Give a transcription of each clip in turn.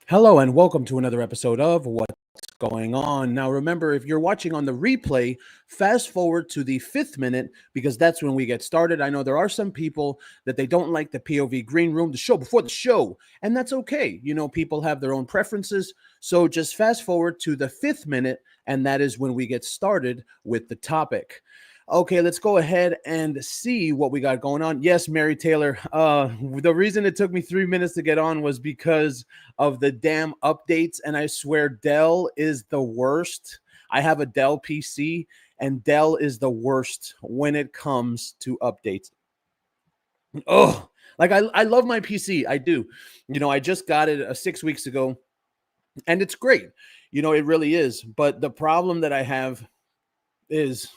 Hello and welcome to another episode of What's Going On. Now, remember, if you're watching on the replay, fast forward to the 5th minute because that's when we get started. I know there are some people that they don't like the POV green room, the show before the show, and that's okay. People have their own preferences. So just fast forward to the 5th minute, and that is when we get started with the topic. Okay, let's go ahead and see what we got going on. Yes, Mary Taylor. The reason it took me 3 minutes to get on was because of the damn updates, and I swear Dell is the worst. I have a Dell PC, and Dell is the worst when it comes to updates. Oh, like I love my PC. I do. I just got it 6 weeks ago, and it's great. It really is. But the problem that I have is,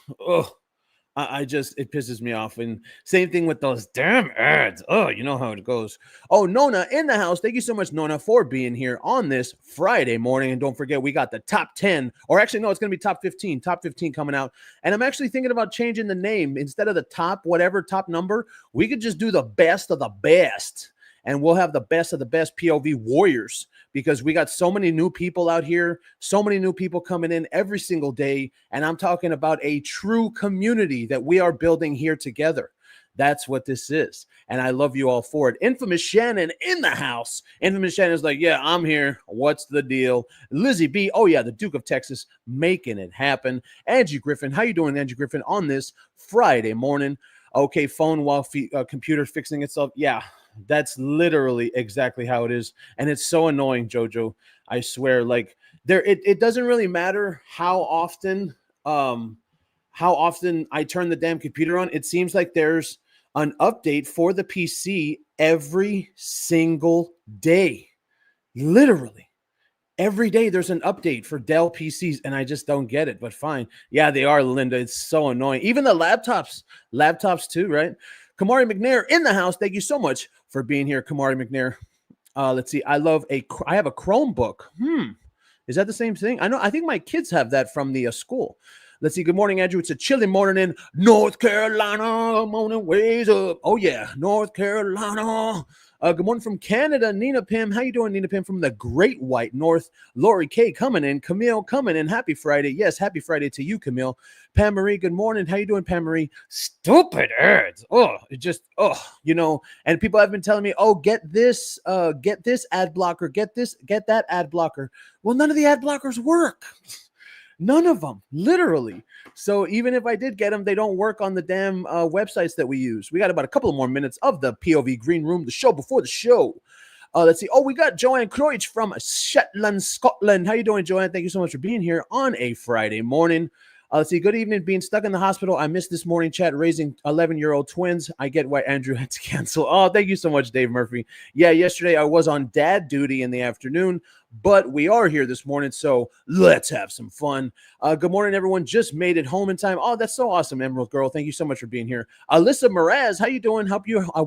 I just it pisses me off. And same thing with those damn ads. Oh, you know how it goes. Oh, Nona in the house. Thank you so much, Nona, for being here on this Friday morning. And don't forget, we got the top 10, or actually, no, it's going to be top 15. Top 15 coming out. And I'm actually thinking about changing the name. Instead of the top, whatever top number, we could just do the best of the best. And we'll have the best of the best POV warriors because we got so many new people out here, so many new people coming in every single day. And I'm talking about a true community that we are building here together. That's what this is. And I love you all for it. Infamous Shannon in the house. Infamous Shannon's like, yeah, I'm here. What's the deal? Lizzie B. Oh, yeah, the Duke of Texas making it happen. Angie Griffin. How you doing, Angie Griffin, on this Friday morning? Okay, phone while computer fixing itself. Yeah, that's literally exactly how it is. And it's so annoying, Jojo. I swear, like it doesn't really matter how often I turn the damn computer on. It seems like there's an update for the PC every single day. Literally. Every day there's an update for Dell PCs, and I just don't get it, but fine. Yeah, they are, Linda. It's so annoying. Even the laptops too, right? Kamari McNair in the house. Thank you so much for being here, Kamari McNair. Let's see. I have a Chromebook. Is that the same thing? I think my kids have that from the school. Let's see. Good morning, Andrew. It's a chilly morning in North Carolina. Morning ways up. Oh, yeah. North Carolina. Good morning from Canada, Nina Pim. How you doing, Nina Pim, from the Great White North? Lori K coming in. Camille coming in. Happy Friday. Yes, happy Friday to you, Camille. Pam Marie, good morning. How you doing, Pam Marie? Stupid ads. And people have been telling me, oh, get this ad blocker, get that ad blocker. Well, none of the ad blockers work. None of them, literally. So even if I did get them, they don't work on the damn websites that we use. We got about a couple of more minutes of the POV Green Room, the show before the show. Let's see. Oh, we got Joanne Croich from Shetland, Scotland. How you doing, Joanne? Thank you so much for being here on a Friday morning. Let's see. Good evening. Being stuck in the hospital. I missed this morning chat raising 11-year-old twins. I get why Andrew had to cancel. Oh, thank you so much, Dave Murphy. Yeah, yesterday I was on dad duty in the afternoon, but we are here this morning, so let's have some fun. Good morning, everyone. Just made it home in time. Oh, that's so awesome, Emerald Girl. Thank you so much for being here. Alyssa Mraz, how you doing?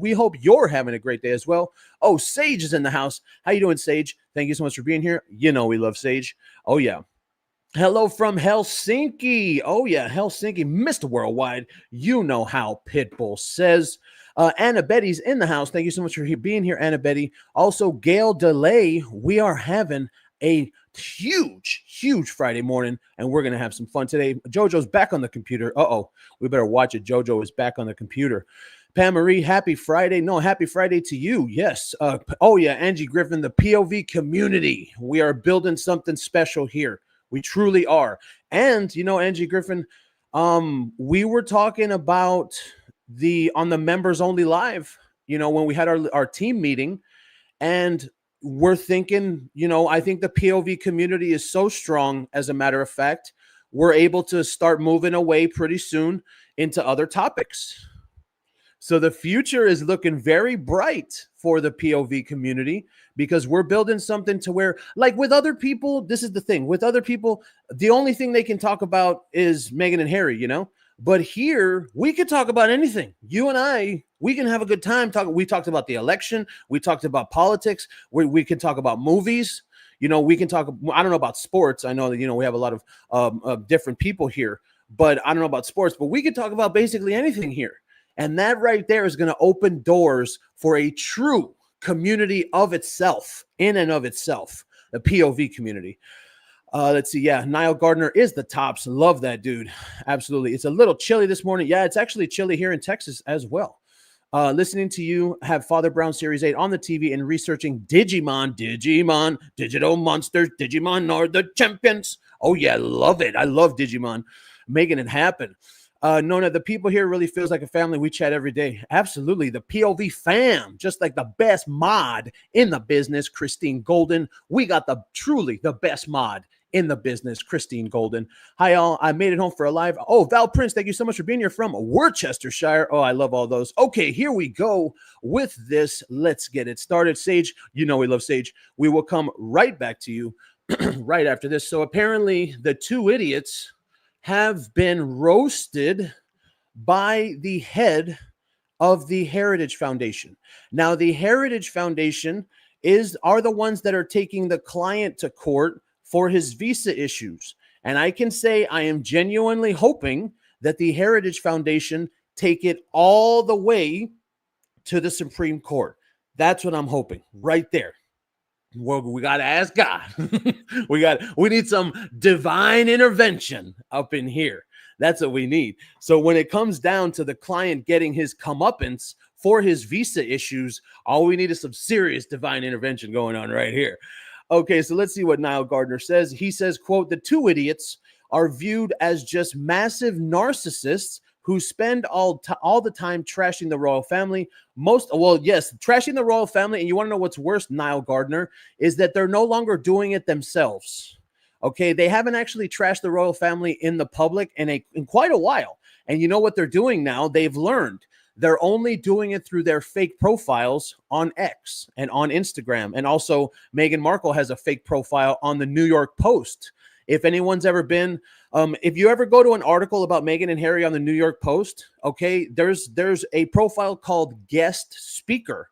We hope you're having a great day as well. Oh, Sage is in the house. How you doing, Sage? Thank you so much for being here. You know we love Sage. Oh, yeah. Hello from Helsinki. Oh, yeah, Helsinki, Mr. Worldwide. You know how Pitbull says. Anna Betty's in the house. Thank you so much for being here, Anna Betty. Also, Gail DeLay. We are having a huge Friday morning, and we're going to have some fun today. JoJo's back on the computer. We better watch it. JoJo is back on the computer. Pam Marie, happy Friday. No, happy Friday to you. Yes. Angie Griffin, the POV community. We are building something special here. We truly are. And, Angie Griffin, we were talking about on the members only live, when we had our team meeting, and we're thinking, I think the POV community is so strong. As a matter of fact, we're able to start moving away pretty soon into other topics. So the future is looking very bright for the POV community because we're building something to where, like with other people, this is the thing. With other people, the only thing they can talk about is Meghan and Harry, But here, we could talk about anything. You and I, we can have a good time talking. We talked about the election. We talked about politics. We can talk about movies. We can talk. I don't know about sports. I know that, we have a lot of different people here. But I don't know about sports. But we could talk about basically anything here. And that right there is going to open doors for a true community of itself, in and of itself. the POV community. Let's see. Yeah, Niall Gardner is the tops. Love that dude. Absolutely. It's a little chilly this morning. Yeah, it's actually chilly here in Texas as well. Listening to you have Father Brown Series 8 on the TV and researching Digimon, Digital Monsters, Digimon are the champions. Oh, yeah, love it. I love Digimon. Making it happen. Nona, the people here really feels like a family. We chat every day. Absolutely. The POV fam, just like the best mod in the business, Christine Golden. We got truly the best mod in the business, Christine Golden. Hi, all. I made it home for a live. Oh, Val Prince, thank you so much for being here from Worcestershire. Oh, I love all those. Okay, here we go with this. Let's get it started. Sage, you know we love Sage. We will come right back to you right after this. So apparently the two idiots have been roasted by the head of the Heritage Foundation. Now, the Heritage Foundation are the ones that are taking the client to court for his visa issues. And I can say I am genuinely hoping that the Heritage Foundation take it all the way to the Supreme Court. That's what I'm hoping right there. Well, we got to ask God. we need some divine intervention up in here. That's what we need. So when it comes down to the client getting his comeuppance for his visa issues, all we need is some serious divine intervention going on right here. Okay, so let's see what Niall Gardner says. He says, quote, the two idiots are viewed as just massive narcissists who spend all the time trashing the royal family. Trashing the royal family. And you want to know what's worse, Niall Gardner, is that they're no longer doing it themselves. Okay, they haven't actually trashed the royal family in the public in quite a while. And you know what they're doing now? They've learned. They're only doing it through their fake profiles on X and on Instagram. And also, Meghan Markle has a fake profile on the New York Post. If anyone's ever been, if you ever go to an article about Meghan and Harry on the New York Post, okay, there's a profile called guest speaker,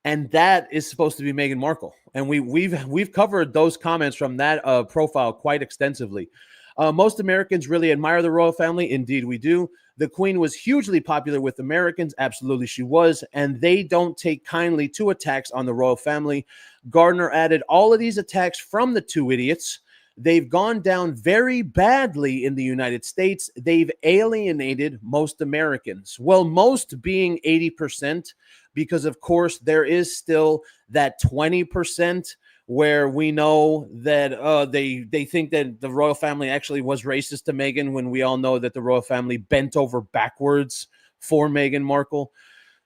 and that is supposed to be Meghan Markle. And we've covered those comments from that profile quite extensively. Most Americans really admire the royal family. Indeed, we do. The Queen was hugely popular with Americans. Absolutely, she was. And they don't take kindly to attacks on the royal family. Gardner added all of these attacks from the two idiots. They've gone down very badly in the United States. They've alienated most Americans. Well, most being 80%, because of course there is still that 20% where we know that they think that the royal family actually was racist to Meghan, when we all know that the royal family bent over backwards for Meghan Markle.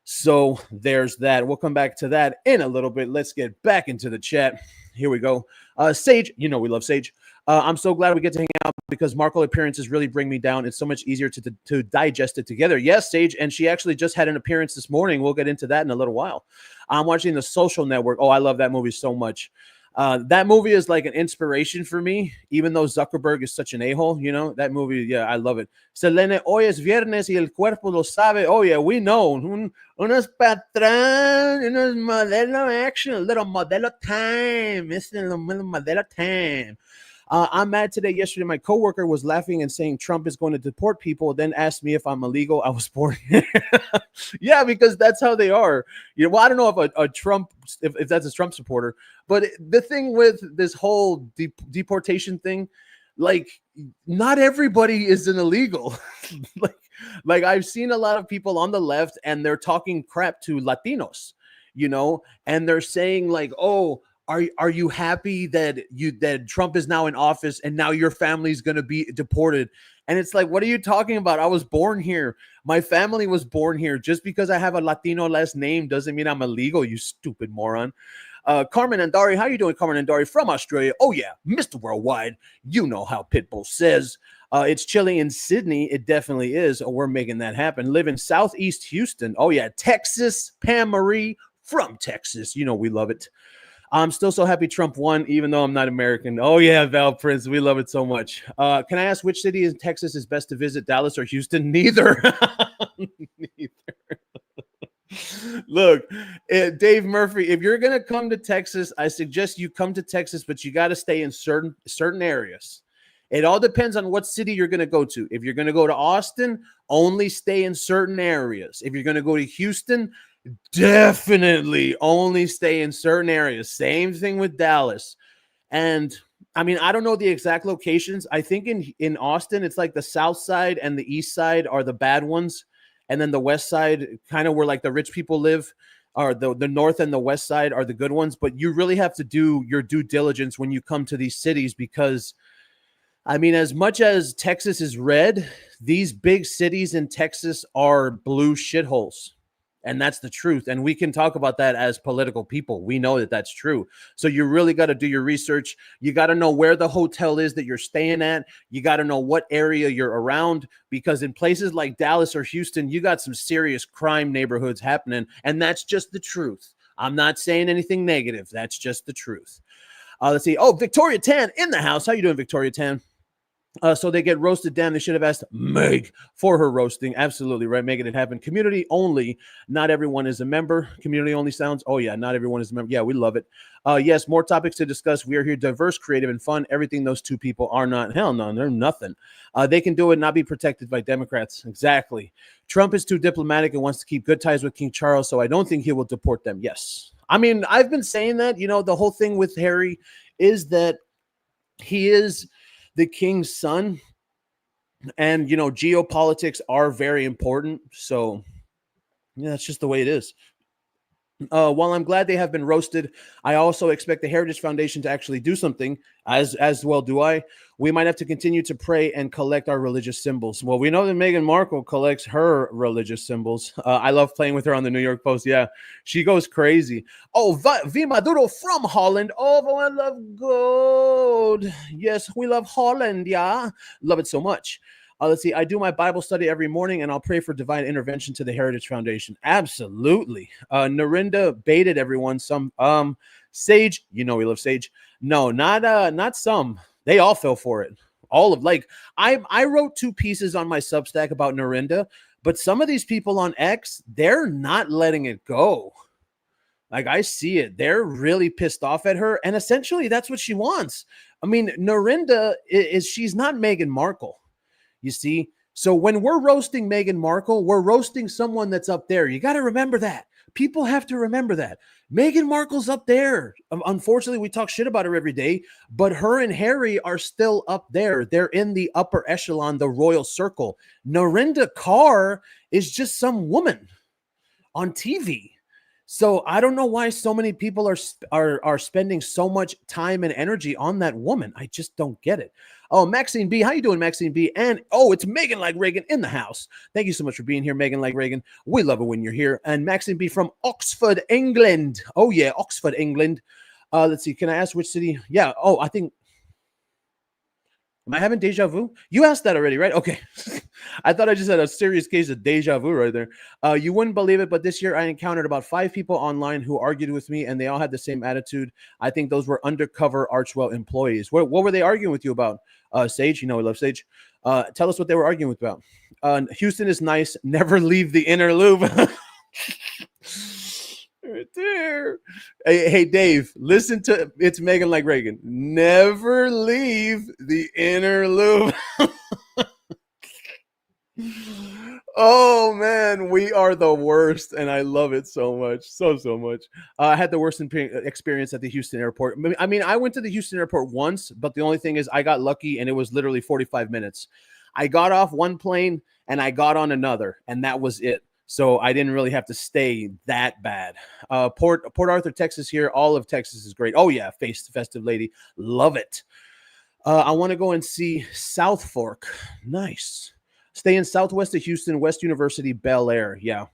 So there's that. We'll come back to that in a little bit. Let's get back into the chat. Here we go. Sage, you know we love Sage. I'm so glad we get to hang out because Markle appearances really bring me down. It's so much easier to digest it together. Yes, Sage, and she actually just had an appearance this morning. We'll get into that in a little while. I'm watching The Social Network. Oh, I love that movie so much. That movie is like an inspiration for me, even though Zuckerberg is such an a-hole, you know, that movie. Yeah, I love it. Selene, hoy es viernes y el cuerpo lo sabe. Oh, yeah, we know. Unos patrón, unos modelo action, a little modelo time. It's a little modelo time. I'm mad today. Yesterday, my coworker was laughing and saying Trump is going to deport people, then asked me if I'm illegal. I was born here. Yeah, because that's how they are. You know, well, I don't know if a Trump, if that's a Trump supporter, but the thing with this whole deportation thing, like, not everybody is an illegal. like I've seen a lot of people on the left, and they're talking crap to Latinos, you know, and they're saying like, oh, are you happy that Trump is now in office and now your family's going to be deported? And it's like, what are you talking about? I was born here. My family was born here. Just because I have a Latino last name doesn't mean I'm illegal, you stupid moron. Carmen Andari, how you doing, Carmen Andari from Australia? Oh, yeah, Mr. Worldwide. You know how Pitbull says. It's chilly in Sydney. It definitely is. Oh, we're making that happen. Live in Southeast Houston. Oh, yeah, Texas. Pam Marie from Texas. You know we love it. I'm still so happy Trump won, even though I'm not American. Oh, yeah, Val Prince. We love it so much. Can I ask which city in Texas is best to visit, Dallas or Houston? Neither. Neither. Look, Dave Murphy, if you're going to come to Texas, I suggest you come to Texas, but you got to stay in certain areas. It all depends on what city you're going to go to. If you're going to go to Austin, only stay in certain areas. If you're going to go to Houston, definitely only stay in certain areas. Same thing with Dallas. And I mean, I don't know the exact locations. I think in Austin, it's like the south side and the east side are the bad ones, and then the west side, kind of where like the rich people live, are the north and the west side are the good ones. But you really have to do your due diligence when you come to these cities, because I mean, as much as Texas is red, these big cities in Texas are blue shitholes. And that's the truth. And we can talk about that as political people. We know that that's true. So you really got to do your research. You got to know where the hotel is that you're staying at. You got to know what area you're around, because in places like Dallas or Houston, you got some serious crime neighborhoods happening. And that's just the truth. I'm not saying anything negative. That's just the truth. Let's see. Oh, Victoria Tan in the house. How you doing, Victoria Tan? So they get roasted. Damn, they should have asked Meg for her roasting. Absolutely right, making it happen. Community only. Not everyone is a member. Community only sounds. Oh yeah, not everyone is a member. Yeah, we love it. Yes, more topics to discuss. We are here, diverse, creative, and fun. Everything those two people are not. Hell no, they're nothing. They can do it, not be protected by Democrats. Exactly. Trump is too diplomatic and wants to keep good ties with King Charles, so I don't think he will deport them. Yes, I mean, I've been saying that. You know, the whole thing with Harry is that he is the king's son, and you know, geopolitics are very important. So yeah, that's just the way it is. While I'm glad they have been roasted, I also expect the Heritage Foundation to actually do something, as well do I. We might have to continue to pray and collect our religious symbols. Well, we know that Meghan Markle collects her religious symbols. I love playing with her on the New York Post. Yeah, she goes crazy. Oh, V Maduro from Holland. Oh, I love gold. Yes, we love Holland. Yeah, love it so much. Let's see. I do my Bible study every morning, and I'll pray for divine intervention to the Heritage Foundation. Absolutely. Narinda baited everyone. Some Sage, you know we love Sage. No, not some. They all fell for it. All of like I wrote 2 pieces on my Substack about Narinda, but some of these people on X, they're not letting it go. Like, I see it. They're really pissed off at her, and essentially that's what she wants. I mean, Narinda is she's not Meghan Markle. You see? So when we're roasting Meghan Markle, we're roasting someone that's up there. You got to remember that. People have to remember that. Meghan Markle's up there. Unfortunately, we talk shit about her every day, but her and Harry are still up there. They're in the upper echelon, the royal circle. Narinda Kaur is just some woman on TV. So I don't know why so many people are spending so much time and energy on that woman. I just don't get it. Oh, Maxine B, how you doing, Maxine B? And oh, it's Megan Like Reagan in the house. Thank you so much for being here, Megan Like Reagan. We love it when you're here. And Maxine B from Oxford, England. Oh yeah, Oxford, England. Let's see. Can I ask which city? Yeah. Oh, I think. Am I having deja vu? You asked that already, right? Okay. I thought I just had a serious case of deja vu right there. You wouldn't believe it, but this year I encountered about 5 people online who argued with me, and they all had the same attitude. I think those were undercover Archwell employees. What were they arguing with you about? Sage, you know we love Sage. Tell us what they were arguing about. Houston is nice. Never leave the inner loop. Right there. Hey, Dave, listen to it's Megan Like Reagan. Never leave the inner loop. Oh man, we are the worst, and I love it so much, so much. I had the worst experience at the Houston airport. I mean, I went to the Houston airport once, but the only thing is I got lucky, and it was literally 45 minutes. I got off one plane and I got on another, and that was it. So I didn't really have to stay that bad. Port Arthur, Texas here. All of Texas is great. Oh yeah, festive lady. Love it. I want to go and see South Fork. Nice. Stay in southwest of Houston, West University, Bel Air. Yeah.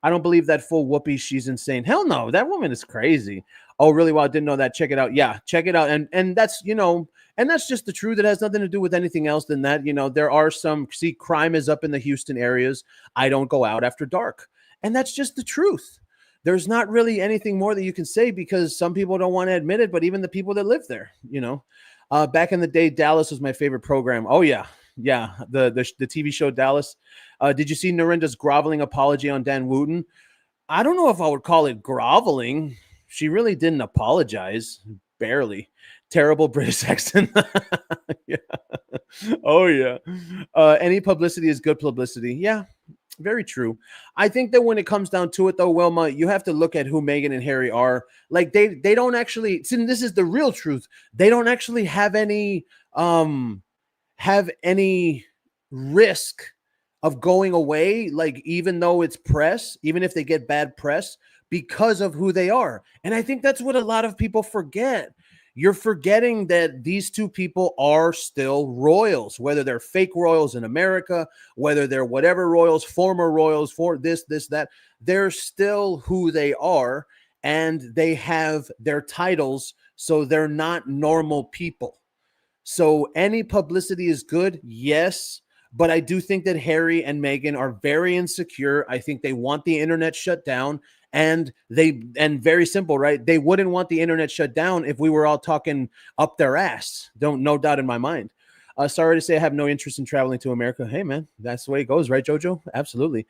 I don't believe that full whoopee. She's insane. Hell no. That woman is crazy. Oh, really? Well, I didn't know that. Check it out. Yeah, check it out. And that's, you know, and that's just the truth. It has nothing to do with anything else than that. You know, there are some, see, crime is up in the Houston areas. I don't go out after dark. And that's just the truth. There's not really anything more that you can say because some people don't want to admit it, but even the people that live there, you know. Back in the day, Dallas was my favorite program. Oh, yeah. Yeah, the TV show Dallas. Did you see Narinda's groveling apology on Dan Wooten? I don't know if I would call it groveling. She really didn't apologize. Barely. Terrible British accent. Yeah. Oh, yeah. Any publicity is good publicity. Yeah. Very true. I think that when it comes down to it, though, Wilma, you have to look at who Meghan and Harry are. Like they don't actually. See, this is the real truth. They don't actually have any risk of going away. Like even though it's press, even if they get bad press, because of who they are. And I think that's what a lot of people forget. You're forgetting that these two people are still royals, whether they're fake royals in America, whether they're whatever royals, former royals, for this, that. They're still who they are, and they have their titles, so they're not normal people. So any publicity is good, yes. But I do think that Harry and Meghan are very insecure. I think they want the internet shut down. And very simple, right? They wouldn't want the internet shut down if we were all talking up their ass. No doubt in my mind. Sorry to say I have no interest in traveling to America. Hey, man, that's the way it goes, right, Jojo? Absolutely.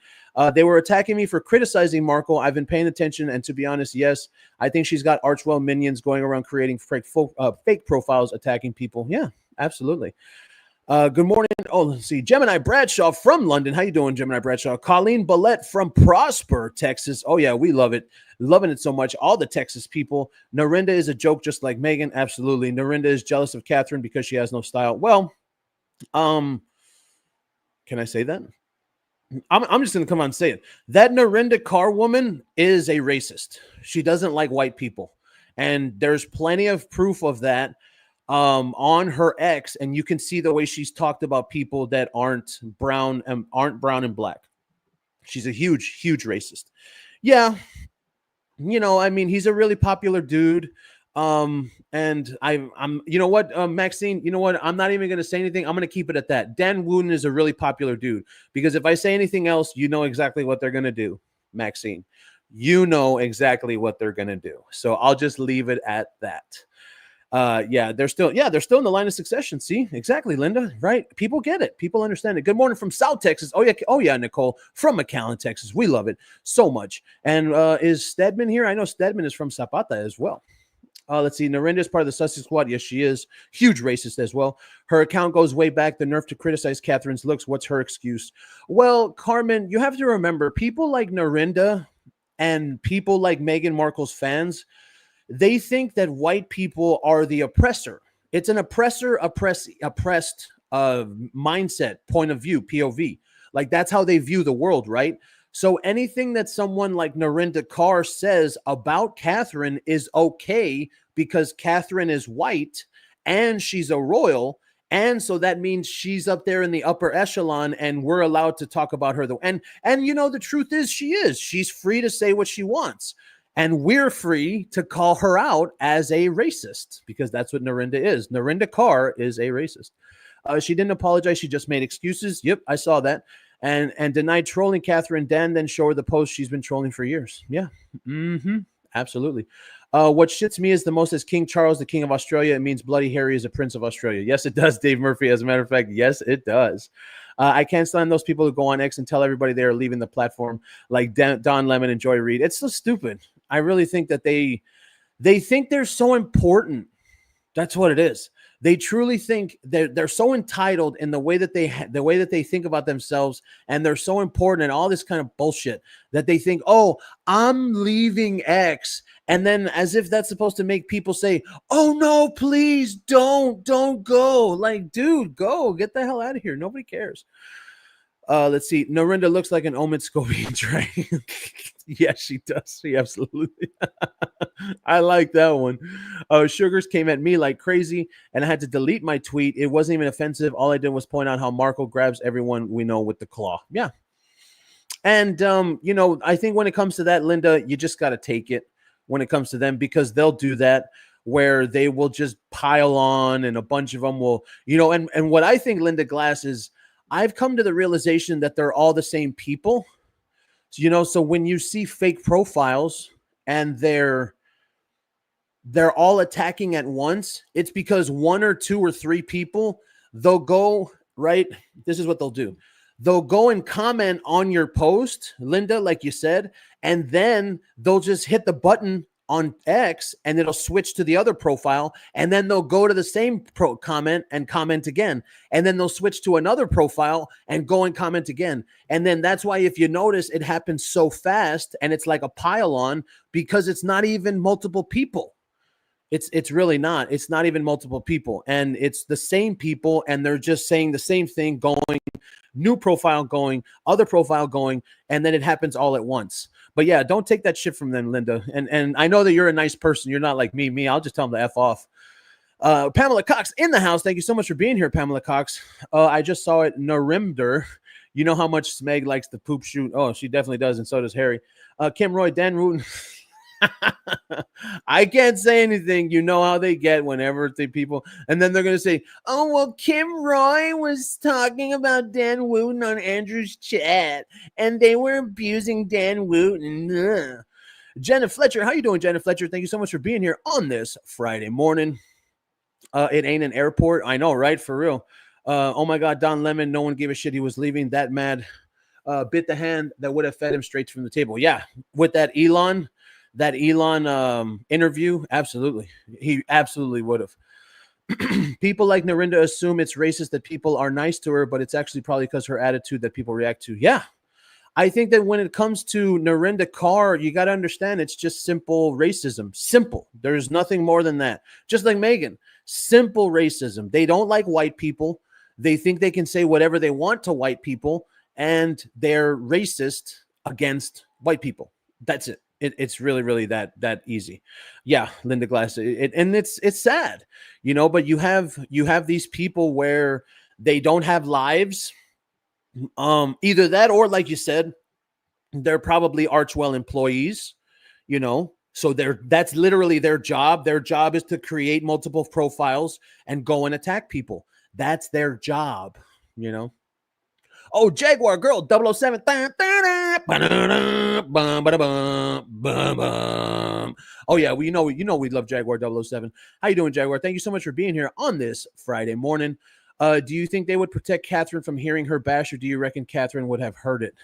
They were attacking me for criticizing Markle. I've been paying attention, and to be honest, yes, I think she's got Archwell minions going around creating fake profiles, attacking people. Yeah, absolutely. Good morning. Oh, let's see. Gemini Bradshaw from London. How you doing, Gemini Bradshaw? Colleen Ballette from Prosper, Texas. Oh, yeah, we love it. Loving it so much. All the Texas people. Narinda is a joke just like Meghan. Absolutely. Narinda is jealous of Catherine because she has no style. Well, can I say that? I'm just going to come on and say it. That Narinda Carr woman is a racist. She doesn't like white people. And there's plenty of proof of that on her ex, and you can see the way she's talked about people that aren't brown and black. She's a huge racist. Yeah, I mean, he's a really popular dude. And I'm you know what, Maxine, you know what, I'm not even going to say anything. I'm going to keep it at that. Dan Wooten is a really popular dude, because if I say anything else, you know exactly what they're going to do, Maxine. You know exactly what they're going to do. So I'll just leave it at that. They're still in the line of succession. See, exactly, Linda, right? People get it. People understand it. Good morning from South Texas. Oh yeah, Nicole from McAllen, Texas. We love it so much. And is Stedman here? I know Stedman is from Zapata as well. Let's see. Narinda is part of the Sussex Squad. Yes, she is. Huge racist as well. Her account goes way back. The nerve to criticize Catherine's looks. What's her excuse? Well, Carmen, you have to remember, people like Narinda and people like Meghan Markle's fans, they think that white people are the oppressor. It's an oppressed mindset, point of view, POV. Like that's how they view the world, right? So anything that someone like Narinda Carr says about Catherine is okay because Catherine is white and she's a royal. And so that means she's up there in the upper echelon and we're allowed to talk about her. And the truth is she's free to say what she wants. And we're free to call her out as a racist because that's what Narinda is. Narinda Carr is a racist. She didn't apologize. She just made excuses. Yep, I saw that. And denied trolling Catherine. Dan then showed her the post she's been trolling for years. Yeah, absolutely. What shits me is the most is King Charles, the King of Australia. It means Bloody Harry is a Prince of Australia. Yes, it does, Dave Murphy. As a matter of fact, yes, it does. I can't stand those people who go on X and tell everybody they are leaving the platform, like Don Lemon and Joy Reid. It's so stupid. I really think that they think they're so important. That's what it is. They truly think they're so entitled in the way that they think about themselves, and they're so important and all this kind of bullshit that they think, oh, I'm leaving X, and then as if that's supposed to make people say, oh no, please don't go. Like, dude, go, get the hell out of here. Nobody cares. Let's see. Narinda looks like an Omid Scobie train. Yes, she does. She absolutely. I like that one. Sugars came at me like crazy, and I had to delete my tweet. It wasn't even offensive. All I did was point out how Markle grabs everyone we know with the claw. Yeah. And, I think when it comes to that, Linda, you just got to take it when it comes to them, because they'll do that where they will just pile on, and a bunch of them will, and what I think, Linda Glass, is I've come to the realization that they're all the same people. So when you see fake profiles and they're all attacking at once, it's because one or two or three people, they'll go, right? This is what they'll do. They'll go and comment on your post, Linda, like you said, and then they'll just hit the button on X, and it'll switch to the other profile, and then they'll go to the same comment and comment again, and then they'll switch to another profile and go and comment again. And then that's why, if you notice, it happens so fast, and it's like a pile on, because it's not even multiple people. It's really not. It's not even multiple people, and it's the same people, and they're just saying the same thing, going new profile, going other profile, going, and then it happens all at once. But yeah, don't take that shit from them, Linda. And I know that you're a nice person. You're not like me. I'll just tell them to F off. Pamela Cox in the house. Thank you so much for being here, Pamela Cox. I just saw it. Narimder. You know how much Smeg likes to poop shoot. Oh, she definitely does, and so does Harry. Kim Roy, Dan Wooten. I can't say anything. You know how they get whenever the people, and then they're going to say, oh, well, Kim Roy was talking about Dan Wooten on Andrew's chat, and they were abusing Dan Wooten. Ugh. Jenna Fletcher, how you doing, Jenna Fletcher? Thank you so much for being here on this Friday morning. It ain't an airport. I know, right? For real. Oh, my God, Don Lemon, no one gave a shit he was leaving. That mad bit the hand that would have fed him straight from the table. Yeah, with that Elon interview, absolutely. He absolutely would have. People like Narinda assume it's racist that people are nice to her, but it's actually probably because her attitude that people react to. Yeah. I think that when it comes to Narinda Kaur, you got to understand it's just simple racism. Simple. There's nothing more than that. Just like Meghan. Simple racism. They don't like white people. They think they can say whatever they want to white people, and they're racist against white people. That's it. It's really, really that easy. Yeah, Linda Glass. And it's sad, you know, but you have these people where they don't have lives. Either that, or like you said, they're probably Archwell employees, you know. So that's literally their job. Their job is to create multiple profiles and go and attack people. That's their job, you know. Oh, Jaguar Girl 007. Oh, yeah, we know we love Jaguar 007. How you doing, Jaguar? Thank you so much for being here on this Friday morning. Do you think they would protect Catherine from hearing her bash, or do you reckon Catherine would have heard it?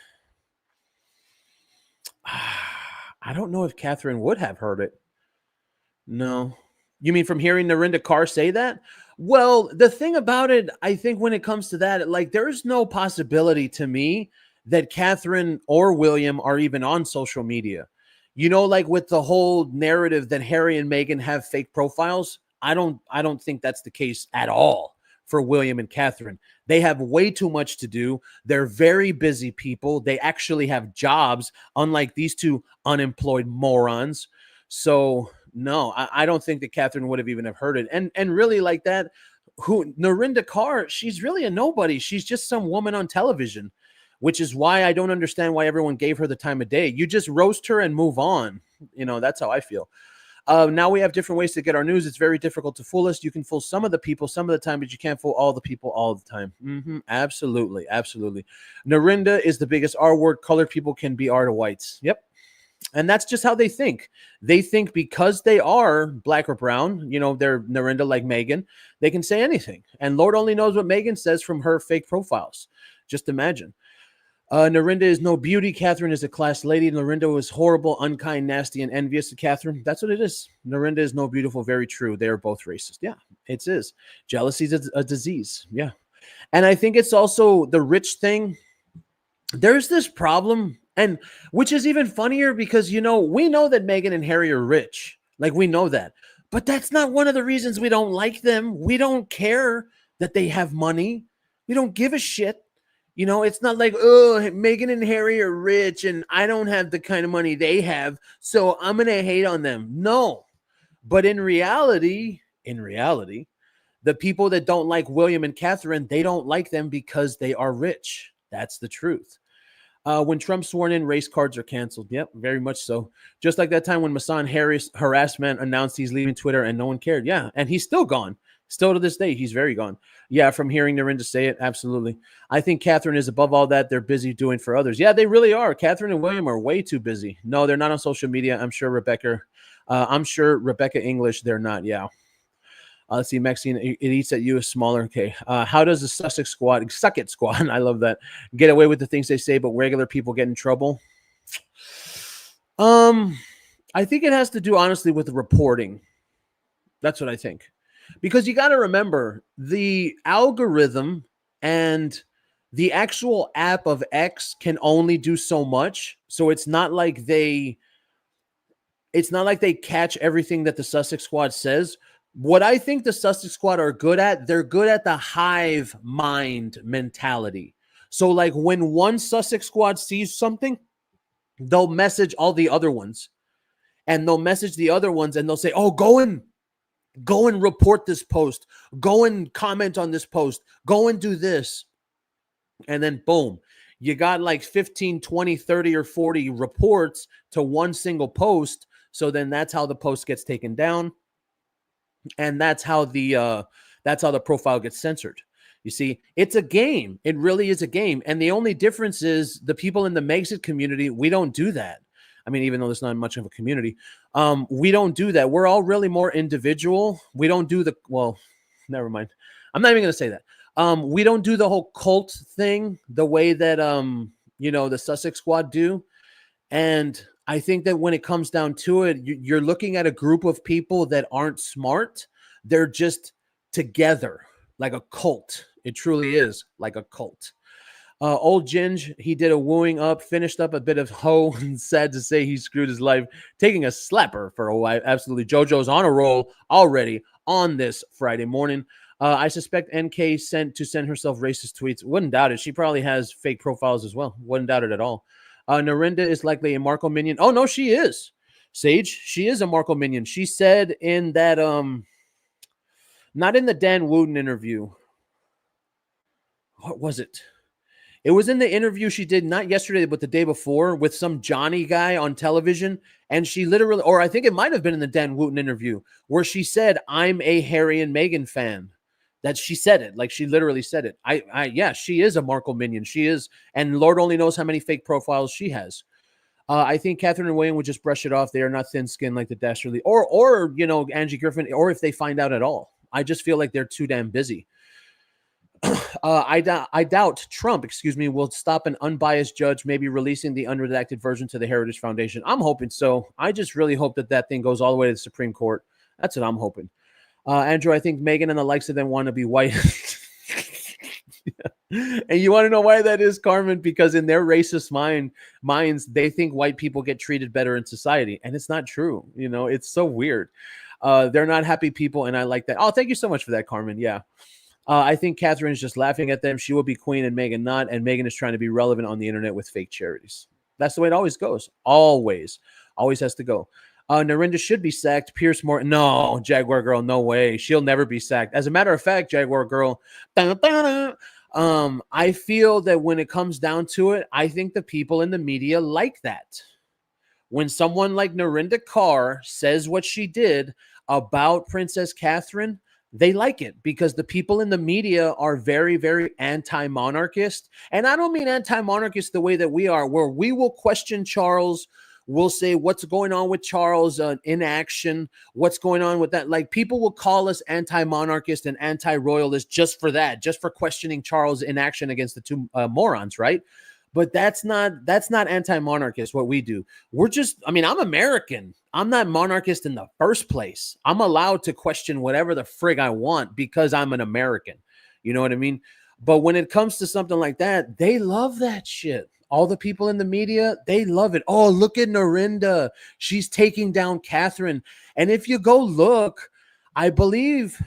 I don't know if Catherine would have heard it. No. You mean from hearing Narinda Kaur say that? Well, the thing about it, I think when it comes to that, like, there's no possibility to me that Catherine or William are even on social media. You know, like with the whole narrative that Harry and Meghan have fake profiles, I don't think that's the case at all for William and Catherine. They have way too much to do. They're very busy people. They actually have jobs, unlike these two unemployed morons. So no, I don't think that Catherine would have even have heard it. And really, like that, Narinda Kaur, she's really a nobody. She's just some woman on television, which is why I don't understand why everyone gave her the time of day. You just roast her and move on. You know, that's how I feel. Now we have different ways to get our news. It's very difficult to fool us. You can fool some of the people some of the time, but you can't fool all the people all the time. Absolutely. Absolutely. Narinda is the biggest R word. Colored people can be R to whites. Yep. And that's just how they think. They think because they are black or brown, you know, they're Narinda like Meghan, they can say anything. And Lord only knows what Meghan says from her fake profiles. Just imagine. Narinda is no beauty. Catherine is a class lady. Narinda was horrible, unkind, nasty, and envious to Catherine. That's what it is. Narinda is no beautiful. Very true. They are both racist. Yeah, it is. Jealousy is a disease. Yeah. And I think it's also the rich thing. There's this problem, and which is even funnier because, you know, we know that Meghan and Harry are rich. Like, we know that. But that's not one of the reasons we don't like them. We don't care that they have money. We don't give a shit. You know, it's not like, oh, Meghan and Harry are rich and I don't have the kind of money they have, so I'm going to hate on them. No. But in reality, the people that don't like William and Catherine, they don't like them because they are rich. That's the truth. When Trump sworn in, race cards are canceled. Yep, very much so. Just like that time when Masan Harris harassment announced he's leaving Twitter and no one cared. Yeah, and he's still gone. Still to this day, he's very gone. Yeah, from hearing Narinda say it, absolutely. I think Catherine is above all that. They're busy doing for others. Yeah, they really are. Catherine and William are way too busy. No, they're not on social media. I'm sure Rebecca English, they're not. Yeah. Let's see, Maxine, it eats at you is smaller. Okay. How does the Sussex Squad, Suck It Squad, I love that, get away with the things they say, but regular people get in trouble? I think it has to do honestly with reporting. That's what I think. Because you got to remember the algorithm and the actual app of X can only do so much. So it's not like they catch everything that the Sussex Squad says. What I think the Sussex Squad are good at, they're good at the hive mind mentality. So like when one Sussex Squad sees something, they'll message all the other ones, and they'll message the other ones and they'll say, "Oh, go and report this post, go and comment on this post, go and do this." And then boom, you got like 15, 20, 30 or 40 reports to one single post. So then that's how the post gets taken down, and that's how the profile gets censored. You see, it's a game. It really is a game. And the only difference is the people in the Megxit community, we don't do that. I mean, even though there's not much of a community, we don't do that. We're all really more individual. We don't do well, never mind. I'm not even going to say that. We don't do the whole cult thing the way that, the Sussex Squad do. And I think that when it comes down to it, you're looking at a group of people that aren't smart. They're just together like a cult. It truly is like a cult. Old Ginge, he did a wooing up, finished up a bit of hoe, and sad to say he screwed his life, taking a slapper for a while. Absolutely. JoJo's on a roll already on this Friday morning. I suspect NK sent herself racist tweets. Wouldn't doubt it. She probably has fake profiles as well. Wouldn't doubt it at all. Narinda is likely a Marco minion. Oh, no, she is. Sage, she is a Marco minion. She said in that, not in the Dan Wooten interview. What was it? It was in the interview she did not yesterday, but the day before with some Johnny guy on television. And she literally, or I think it might have been in the Dan Wooten interview, where she said, "I'm a Harry and Meghan fan." That she said it, like she literally said it. Yeah, she is a Markle minion. She is, and Lord only knows how many fake profiles she has. I think Catherine and William would just brush it off. They are not thin-skinned like the Dastardly, or Angie Griffin, or if they find out at all. I just feel like they're too damn busy. I doubt Trump, will stop an unbiased judge, maybe releasing the unredacted version to the Heritage Foundation. I'm hoping so. I just really hope that thing goes all the way to the Supreme Court. That's what I'm hoping. Andrew, I think Meghan and the likes of them want to be white. Yeah. And you want to know why that is, Carmen? Because in their racist minds, they think white people get treated better in society. And it's not true. It's so weird. They're not happy people. And I like that. Oh, thank you so much for that, Carmen. Yeah. I think Catherine is just laughing at them. She will be queen and Meghan not. And Meghan is trying to be relevant on the internet with fake charities. That's the way it always goes. Always has to go. Narinda should be sacked. Pierce Morton. No, Jaguar Girl. No way. She'll never be sacked. As a matter of fact, Jaguar Girl. I feel that when it comes down to it, I think the people in the media like that. When someone like Narinda Carr says what she did about Princess Catherine, they like it because the people in the media are very, very anti-monarchist. And I don't mean anti-monarchist the way that we are, where we will question Charles. We'll say what's going on with Charles in action, what's going on with that. Like, people will call us anti-monarchist and anti-royalist just for that, just for questioning Charles in action against the two morons, right? But that's not anti-monarchist what we do. I'm American. I'm not monarchist in the first place. I'm allowed to question whatever the frig I want because I'm an American. You know what I mean? But when it comes to something like that, they love that shit. All the people in the media, they love it. Oh, look at Narinda. She's taking down Catherine. And if you go look, I believe,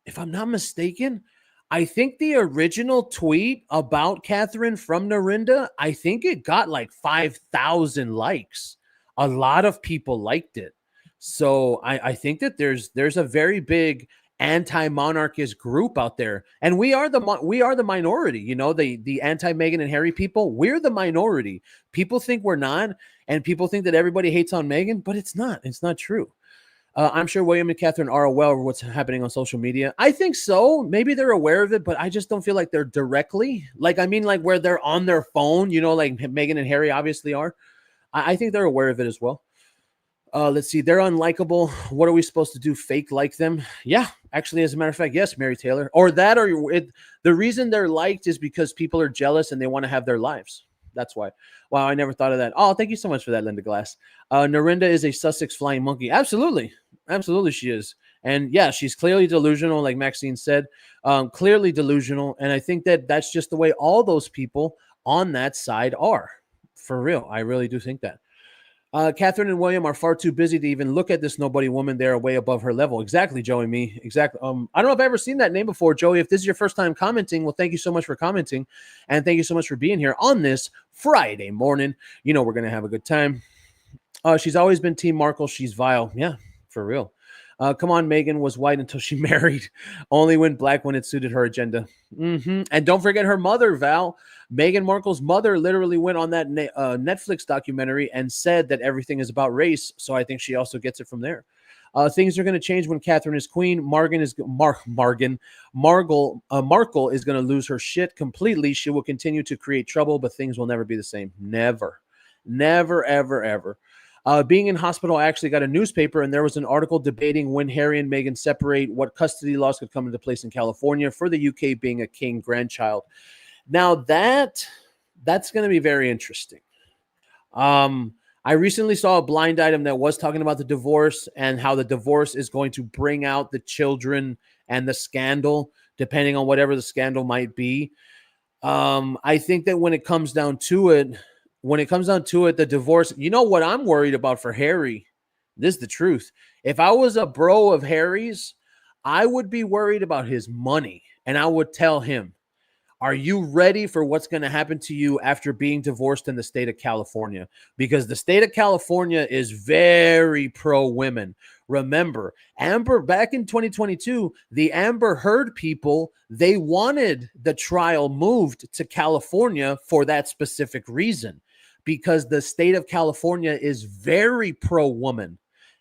if I'm not mistaken, I think the original tweet about Catherine from Narinda, I think it got like 5,000 likes. A lot of people liked it. So I think that there's a very big anti-monarchist group out there, and we are the minority. The anti-Meghan and Harry people, we're the minority. People think we're not, and people think that everybody hates on Meghan, but it's not true. I'm sure William and Catherine are aware of what's happening on social media. I think so. Maybe they're aware of it, but I just don't feel like they're directly, like where they're on their phone, like Meghan and Harry obviously are. I think they're aware of it as well. Let's see. They're unlikable. What are we supposed to do? Fake like them? Yeah, actually, as a matter of fact, yes, Mary Taylor. The reason they're liked is because people are jealous and they want to have their lives. That's why. Wow, I never thought of that. Oh, thank you so much for that, Linda Glass. Narinda is a Sussex flying monkey. Absolutely. Absolutely, she is. And yeah, she's clearly delusional, like Maxine said. Clearly delusional. And I think that that's just the way all those people on that side are. For real. I really do think that. Catherine and William are far too busy to even look at this nobody woman. They're way above her level. Exactly, Joey. Me. Exactly. I don't know if I've ever seen that name before, Joey. If this is your first time commenting, well, thank you so much for commenting. And thank you so much for being here on this Friday morning. You know, we're going to have a good time. She's always been Team Markle. She's vile. Yeah, for real. Come on, Meghan was white until she married. Only went black when it suited her agenda. And don't forget her mother, Val. Meghan Markle's mother literally went on that Netflix documentary and said that everything is about race. So I think she also gets it from there. Things are going to change when Catherine is queen. Markle is going to lose her shit completely. She will continue to create trouble, but things will never be the same. Never, ever, ever. Being in hospital, I actually got a newspaper, and there was an article debating when Harry and Meghan separate, what custody laws could come into place in California for the UK being a king grandchild. Now that's going to be very interesting. I recently saw a blind item that was talking about the divorce and how the divorce is going to bring out the children and the scandal, depending on whatever the scandal might be. I think that when it comes down to it, the divorce, you know what I'm worried about for Harry? This is the truth. If I was a bro of Harry's, I would be worried about his money. And I would tell him, are you ready for what's going to happen to you after being divorced in the state of California? Because the state of California is very pro-women. Remember, Amber, back in 2022, the Amber Heard people, they wanted the trial moved to California for that specific reason. Because the state of California is very pro-woman.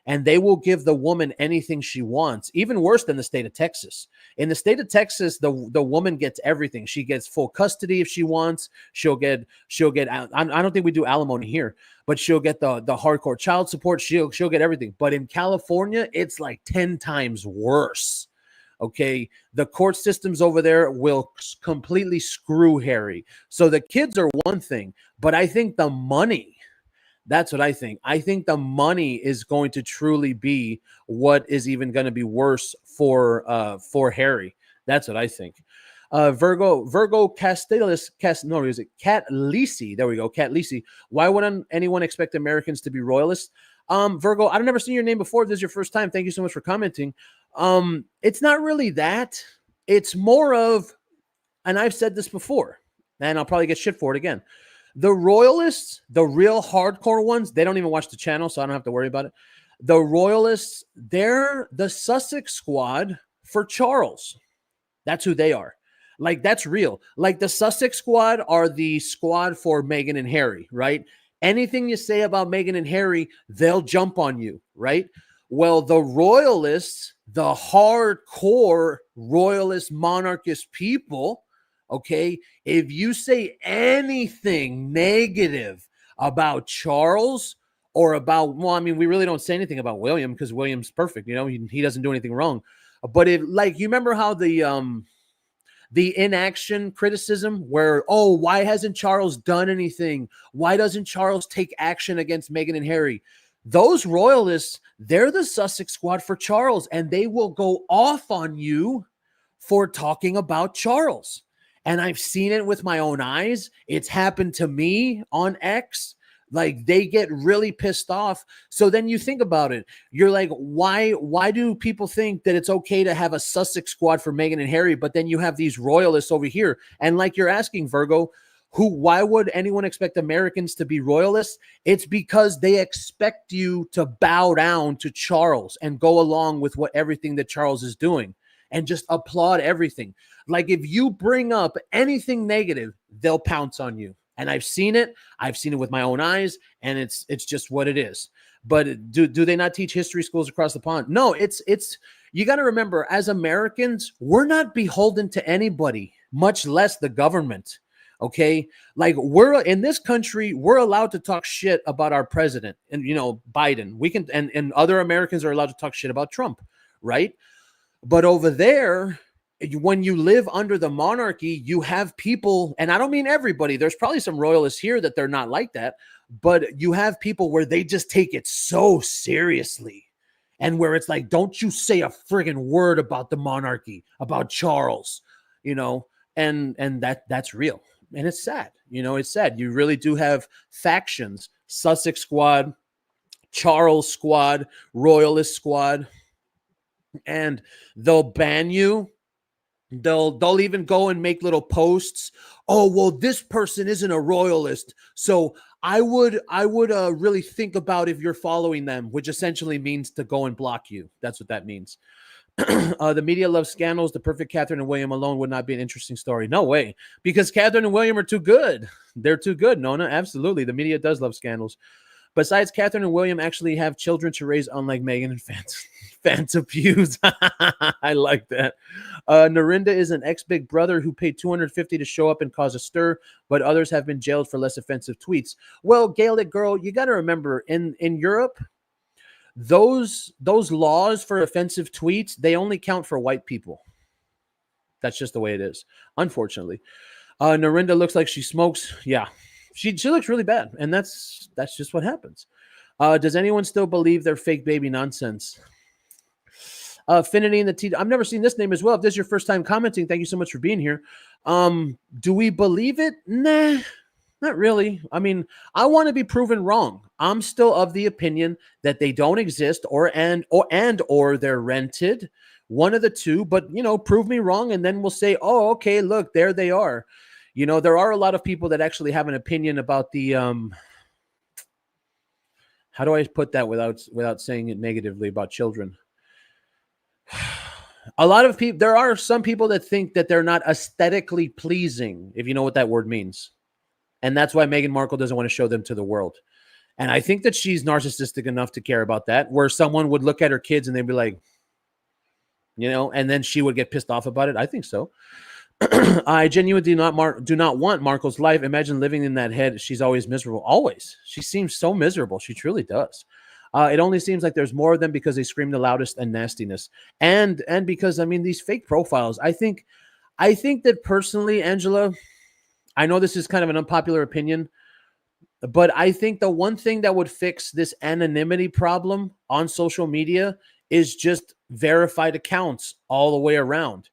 And they will give the woman anything she wants, even worse than the state of Texas. In the state of Texas, the woman gets everything. She gets full custody if she wants. She'll get. I don't think we do alimony here, but she'll get the hardcore child support. She'll get everything. But in California, it's like 10 times worse. Okay, the court systems over there will completely screw Harry. So the kids are one thing, but I think the money. That's what I think. I think the money is going to truly be what is even going to be worse for Harry. That's what I think. Virgo Castellis, is it Cat Lisi? There we go, Cat Lisi. Why wouldn't anyone expect Americans to be royalists? Virgo, I've never seen your name before. If this is your first time, thank you so much for commenting. It's not really that. It's more of, and I've said this before, and I'll probably get shit for it again. The royalists, the real hardcore ones, they don't even watch the channel, so I don't have to worry about it. The royalists, they're the Sussex Squad for Charles. That's who they are. Like, that's real. Like, the Sussex Squad are the squad for Meghan and Harry, right? Anything you say about Meghan and Harry, they'll jump on you, right? Well, the royalists, the hardcore royalist monarchist people, okay, if you say anything negative about Charles or about, well, I mean, we really don't say anything about William because William's perfect, you know, he doesn't do anything wrong. But if, like, you remember how the inaction criticism where, oh, why hasn't Charles done anything? Why doesn't Charles take action against Meghan and Harry? Those royalists, they're the Sussex Squad for Charles, and they will go off on you for talking about Charles. And I've seen it with my own eyes. It's happened to me on X. Like, they get really pissed off. So then you think about it. You're like, why do people think that it's okay to have a Sussex Squad for Meghan and Harry, but then you have these royalists over here? And like you're asking, Virgo, why would anyone expect Americans to be royalists? It's because they expect you to bow down to Charles and go along with everything that Charles is doing and just applaud everything. Like, if you bring up anything negative, they'll pounce on you. And I've seen it. I've seen it with my own eyes, and it's just what it is. But do they not teach history schools across the pond? No, it's you got to remember, as Americans, we're not beholden to anybody, much less the government. Okay, like, we're in this country, we're allowed to talk shit about our president and, you know, Biden. We can, and other Americans are allowed to talk shit about Trump, right? But over there, when you live under the monarchy, you have people, and I don't mean everybody. There's probably some royalists here that they're not like that, but you have people where they just take it so seriously, and where it's like, don't you say a friggin' word about the monarchy, about Charles, and that's real, and it's sad. It's sad. You really do have factions: Sussex Squad, Charles Squad, Royalist Squad, and they'll ban you. They'll even go and make little posts. Oh, well, this person isn't a royalist, so I would really think about if you're following them, which essentially means to go and block you. That's what that means. The media loves scandals. The perfect Catherine and William alone would not be an interesting story. No way, because Catherine and William are too good. They're too good, Nona. Absolutely, the media does love scandals. Besides, Catherine and William actually have children to raise, unlike Meghan and Fanta Pews. I like that. Narinda is an ex-Big Brother who paid $250 to show up and cause a stir, but others have been jailed for less offensive tweets. Well, Gaelic girl, you got to remember, in Europe, those laws for offensive tweets, they only count for white people. That's just the way it is, unfortunately. Narinda looks like she smokes. Yeah. She looks really bad, and that's just what happens. Does anyone still believe they're fake baby nonsense? Finity in the T. I've never seen this name as well. If this is your first time commenting, thank you so much for being here. Do we believe it? Nah, not really. I mean, I want to be proven wrong. I'm still of the opinion that they don't exist, or they're rented. One of the two, but prove me wrong, and then we'll say, oh, okay, look, there they are. There are a lot of people that actually have an opinion about the how do I put that without saying it negatively about children? A lot of people, there are some people that think that they're not aesthetically pleasing, if you know what that word means. And that's why Meghan Markle doesn't want to show them to the world. And I think that she's narcissistic enough to care about that, where someone would look at her kids and they'd be like, and then she would get pissed off about it. I think so. I genuinely do not want Markle's life. Imagine living in that head. She's always miserable. Always. She seems so miserable. She truly does. It only seems like there's more of them because they scream the loudest and nastiness. And because, these fake profiles, I think that personally, Angela, I know this is kind of an unpopular opinion, but I think the one thing that would fix this anonymity problem on social media is just verified accounts all the way around.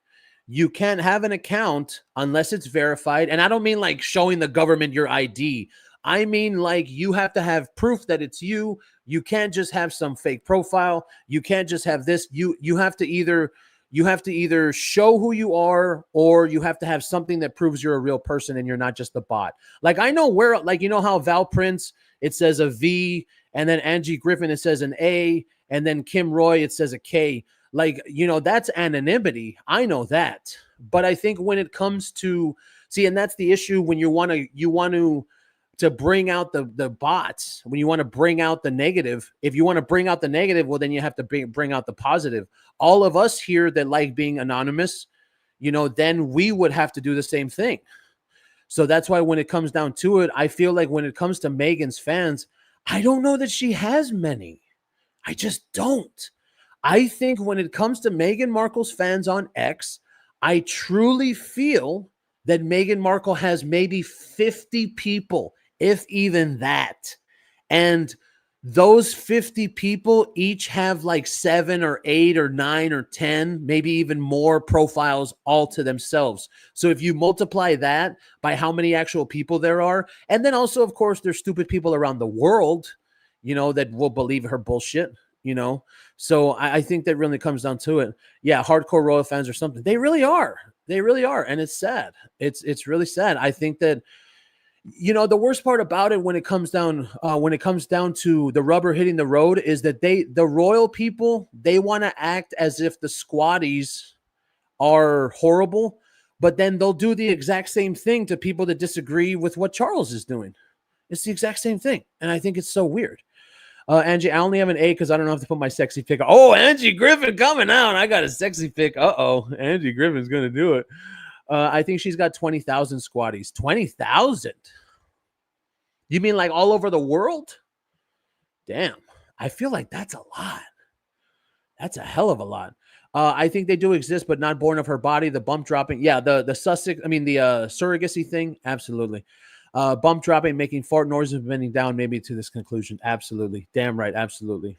You can't have an account unless it's verified. And I don't mean like showing the government your ID. I mean, like, you have to have proof that it's you. You can't just have some fake profile. You can't just have this. You have to either show who you are, or you have to have something that proves you're a real person and you're not just a bot. Like, I know where, like, how Val Prince, it says a V, and then Angie Griffin, it says an A, and then Kim Roy, it says a K. Like, that's anonymity. I know that. But I think when it comes to, and that's the issue when you want to bring out the bots, when you want to bring out the negative. If you want to bring out the negative, well, then you have to bring out the positive. All of us here that like being anonymous, then we would have to do the same thing. So that's why when it comes down to it, I feel like when it comes to Meghan's fans, I don't know that she has many. I just don't. I think when it comes to Meghan Markle's fans on X, I truly feel that Meghan Markle has maybe 50 people, if even that. And those 50 people each have like 7 or 8 or 9 or 10, maybe even more profiles all to themselves. So if you multiply that by how many actual people there are, and then also, of course, there's stupid people around the world, that will believe her bullshit. So I think that really comes down to it. Yeah, hardcore royal fans or something. They really are. They really are. And it's sad. It's really sad. I think that, the worst part about it when it comes down to the rubber hitting the road is that the royal people, they want to act as if the squatties are horrible, but then they'll do the exact same thing to people that disagree with what Charles is doing. It's the exact same thing. And I think it's so weird. Angie, I only have an A because I don't know if to put my sexy pick. Oh, Angie Griffin coming out. I got a sexy pick. Angie Griffin's going to do it. I think she's got 20,000 squatties. 20,000? You mean like all over the world? Damn. I feel like that's a lot. That's a hell of a lot. I think they do exist, but not born of her body. The bump dropping, yeah. The Sussex, I mean the surrogacy thing, absolutely. Bump dropping, making fart noises, bending down, maybe to this conclusion. Absolutely, damn right, absolutely.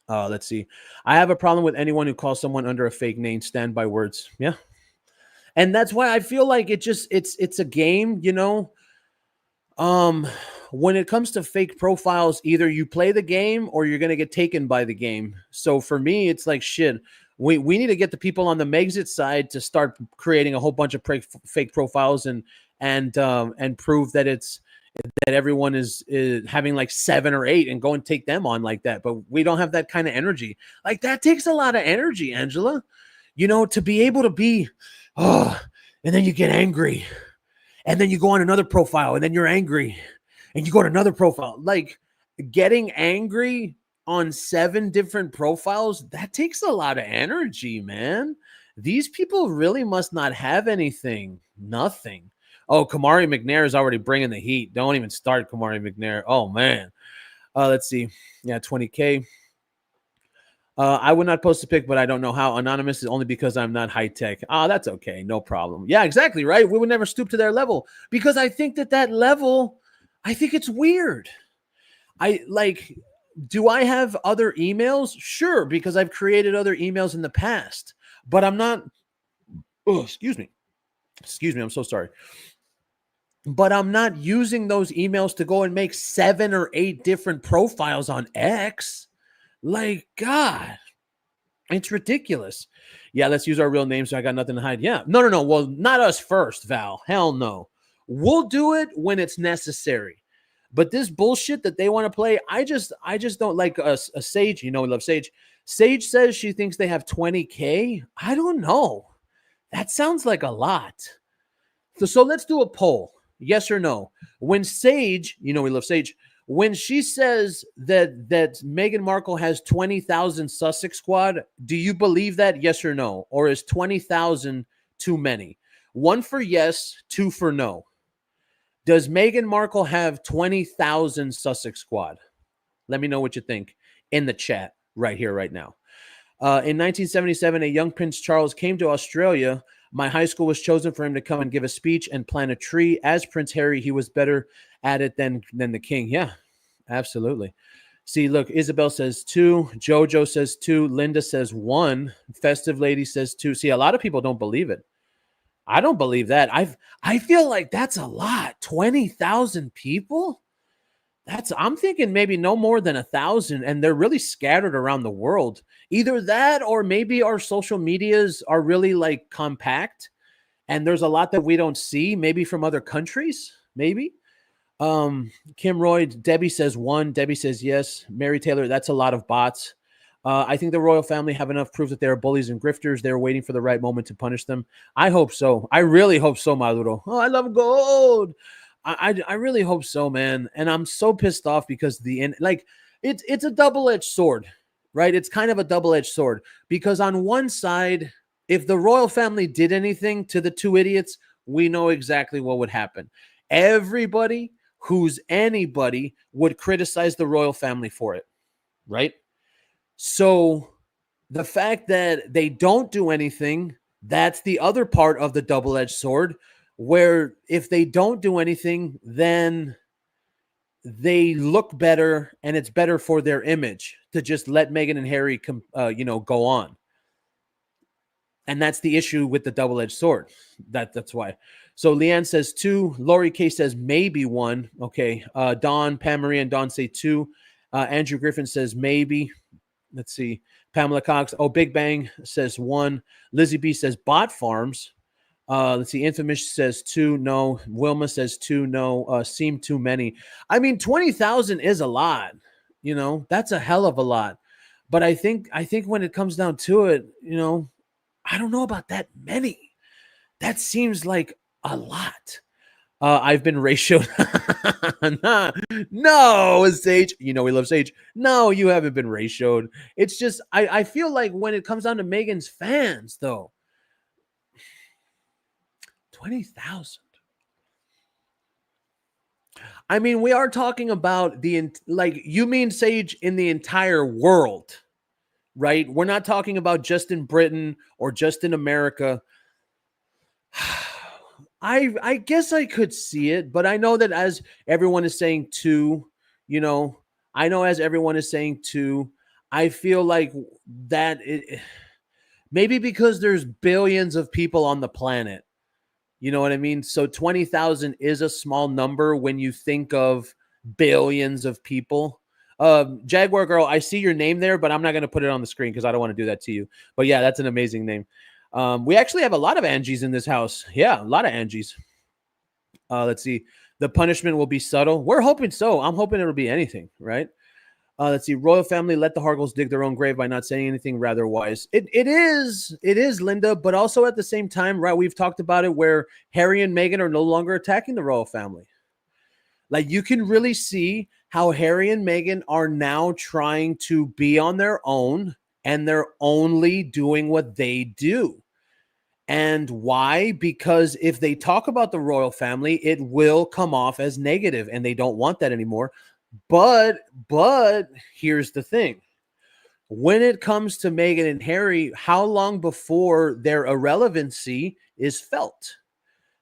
Let's see. I have a problem with anyone who calls someone under a fake name. Stand by words. Yeah, and that's why I feel like it's a game. Um, when it comes to fake profiles, either you play the game or you're gonna get taken by the game. So for me, it's like shit. We need to get the people on the Megxit side to start creating a whole bunch of fake profiles and prove that that everyone is having like 7 or 8 and go and take them on like that. But we don't have that kind of energy. Like that takes a lot of energy, Angela. To be able to be, oh, and then you get angry and then you go on another profile and then you're angry and you go to another profile. Like getting angry on 7 different profiles, that takes a lot of energy, man. These people really must not have anything. Nothing. Oh, Kamari McNair is already bringing the heat. Don't even start Kamari McNair. Oh, man. Let's see. Yeah, 20K. I would not post a pic, but I don't know how. Anonymous is only because I'm not high tech. That's okay. No problem. Yeah, exactly. Right. We would never stoop to their level because I think that level, I think it's weird. Do I have other emails? Sure, because I've created other emails in the past, but I'm not. Oh, excuse me. Excuse me. I'm so sorry. But I'm not using those emails to go and make 7 or 8 different profiles on X. Like, God, it's ridiculous. Yeah, let's use our real names so I got nothing to hide. Yeah. No. Well, not us first, Val. Hell no. We'll do it when it's necessary. But this bullshit that they want to play, I just don't like a Sage. We love Sage. Sage says she thinks they have 20K. I don't know. That sounds like a lot. So let's do a poll. Yes or no? When Sage, we love Sage, when she says that Meghan Markle has 20,000 Sussex Squad, do you believe that? Yes or no? Or is 20,000 too many? 1 for yes, 2 for no. Does Meghan Markle have 20,000 Sussex Squad? Let me know what you think in the chat right here, right now. In 1977, a young Prince Charles came to Australia. My high school was chosen for him to come and give a speech and plant a tree. As Prince Harry, he was better at it than the king. Yeah, absolutely. See, look, Isabel says 2. Jojo says 2. Linda says 1. Festive Lady says 2. See, a lot of people don't believe it. I don't believe that. I feel like that's a lot. 20,000 people? I'm thinking maybe no more than 1,000, and they're really scattered around the world. Either that or maybe our social medias are really like compact and there's a lot that we don't see, maybe from other countries, maybe. Kim Roy, Debbie says 1. Debbie says yes. Mary Taylor, that's a lot of bots. I think the royal family have enough proof that they are bullies and grifters. They're waiting for the right moment to punish them. I hope so. I really hope so, Maduro. Oh, I love gold. I really hope so, man. And I'm so pissed off because it's a double-edged sword, right? It's kind of a double-edged sword because on one side, if the royal family did anything to the 2 idiots, we know exactly what would happen. Everybody who's anybody would criticize the royal family for it, right? So the fact that they don't do anything, that's the other part of the double-edged sword, where if they don't do anything, then they look better and it's better for their image to just let Meghan and Harry go on. And that's the issue with the double-edged sword. That's why. So Leanne says 2. Lori K says maybe 1. Okay. Dawn, Pam Marie, and Dawn say 2. Andrew Griffin says maybe. Let's see. Pamela Cox. Oh, Big Bang says 1. Lizzie B says bot farms. Let's see. Infamous says 2. No. Wilma says 2. No. Seem too many. I mean, 20,000 is a lot. That's a hell of a lot. But I think when it comes down to it, I don't know about that many. That seems like a lot. I've been ratioed. No, Sage. We love Sage. No, you haven't been ratioed. It's just, I feel like when it comes down to Meghan's fans, though, 20,000. I mean, we are talking about you mean Sage in the entire world. right? We're not talking about just in Britain or just in America. I guess I could see it, but I know that as everyone is saying too, you know, I know as everyone is saying too, I feel like that it, maybe because there's billions of people on the planet. You know what I mean? So 20,000 is a small number when you think of billions of people. Jaguar Girl, I see your name there, but I'm not going to put it on the screen because I don't want to do that to you. But yeah, that's an amazing name. We actually have a lot of Angies in this house. Yeah, a lot of Angies. Let's see. The punishment will be subtle. We're hoping so. I'm hoping it'll be anything, right? Let's see. Royal family let the Hargles dig their own grave by not saying anything rather wise. It is, Linda, but also at the same time, right? We've talked about it where Harry and Meghan are no longer attacking the royal family. Like you can really see how Harry and Meghan are now trying to be on their own and they're only doing what they do. And why? Because if they talk about the royal family, it will come off as negative and they don't want that anymore. But here's the thing. When it comes to Meghan and Harry, how long before their irrelevancy is felt?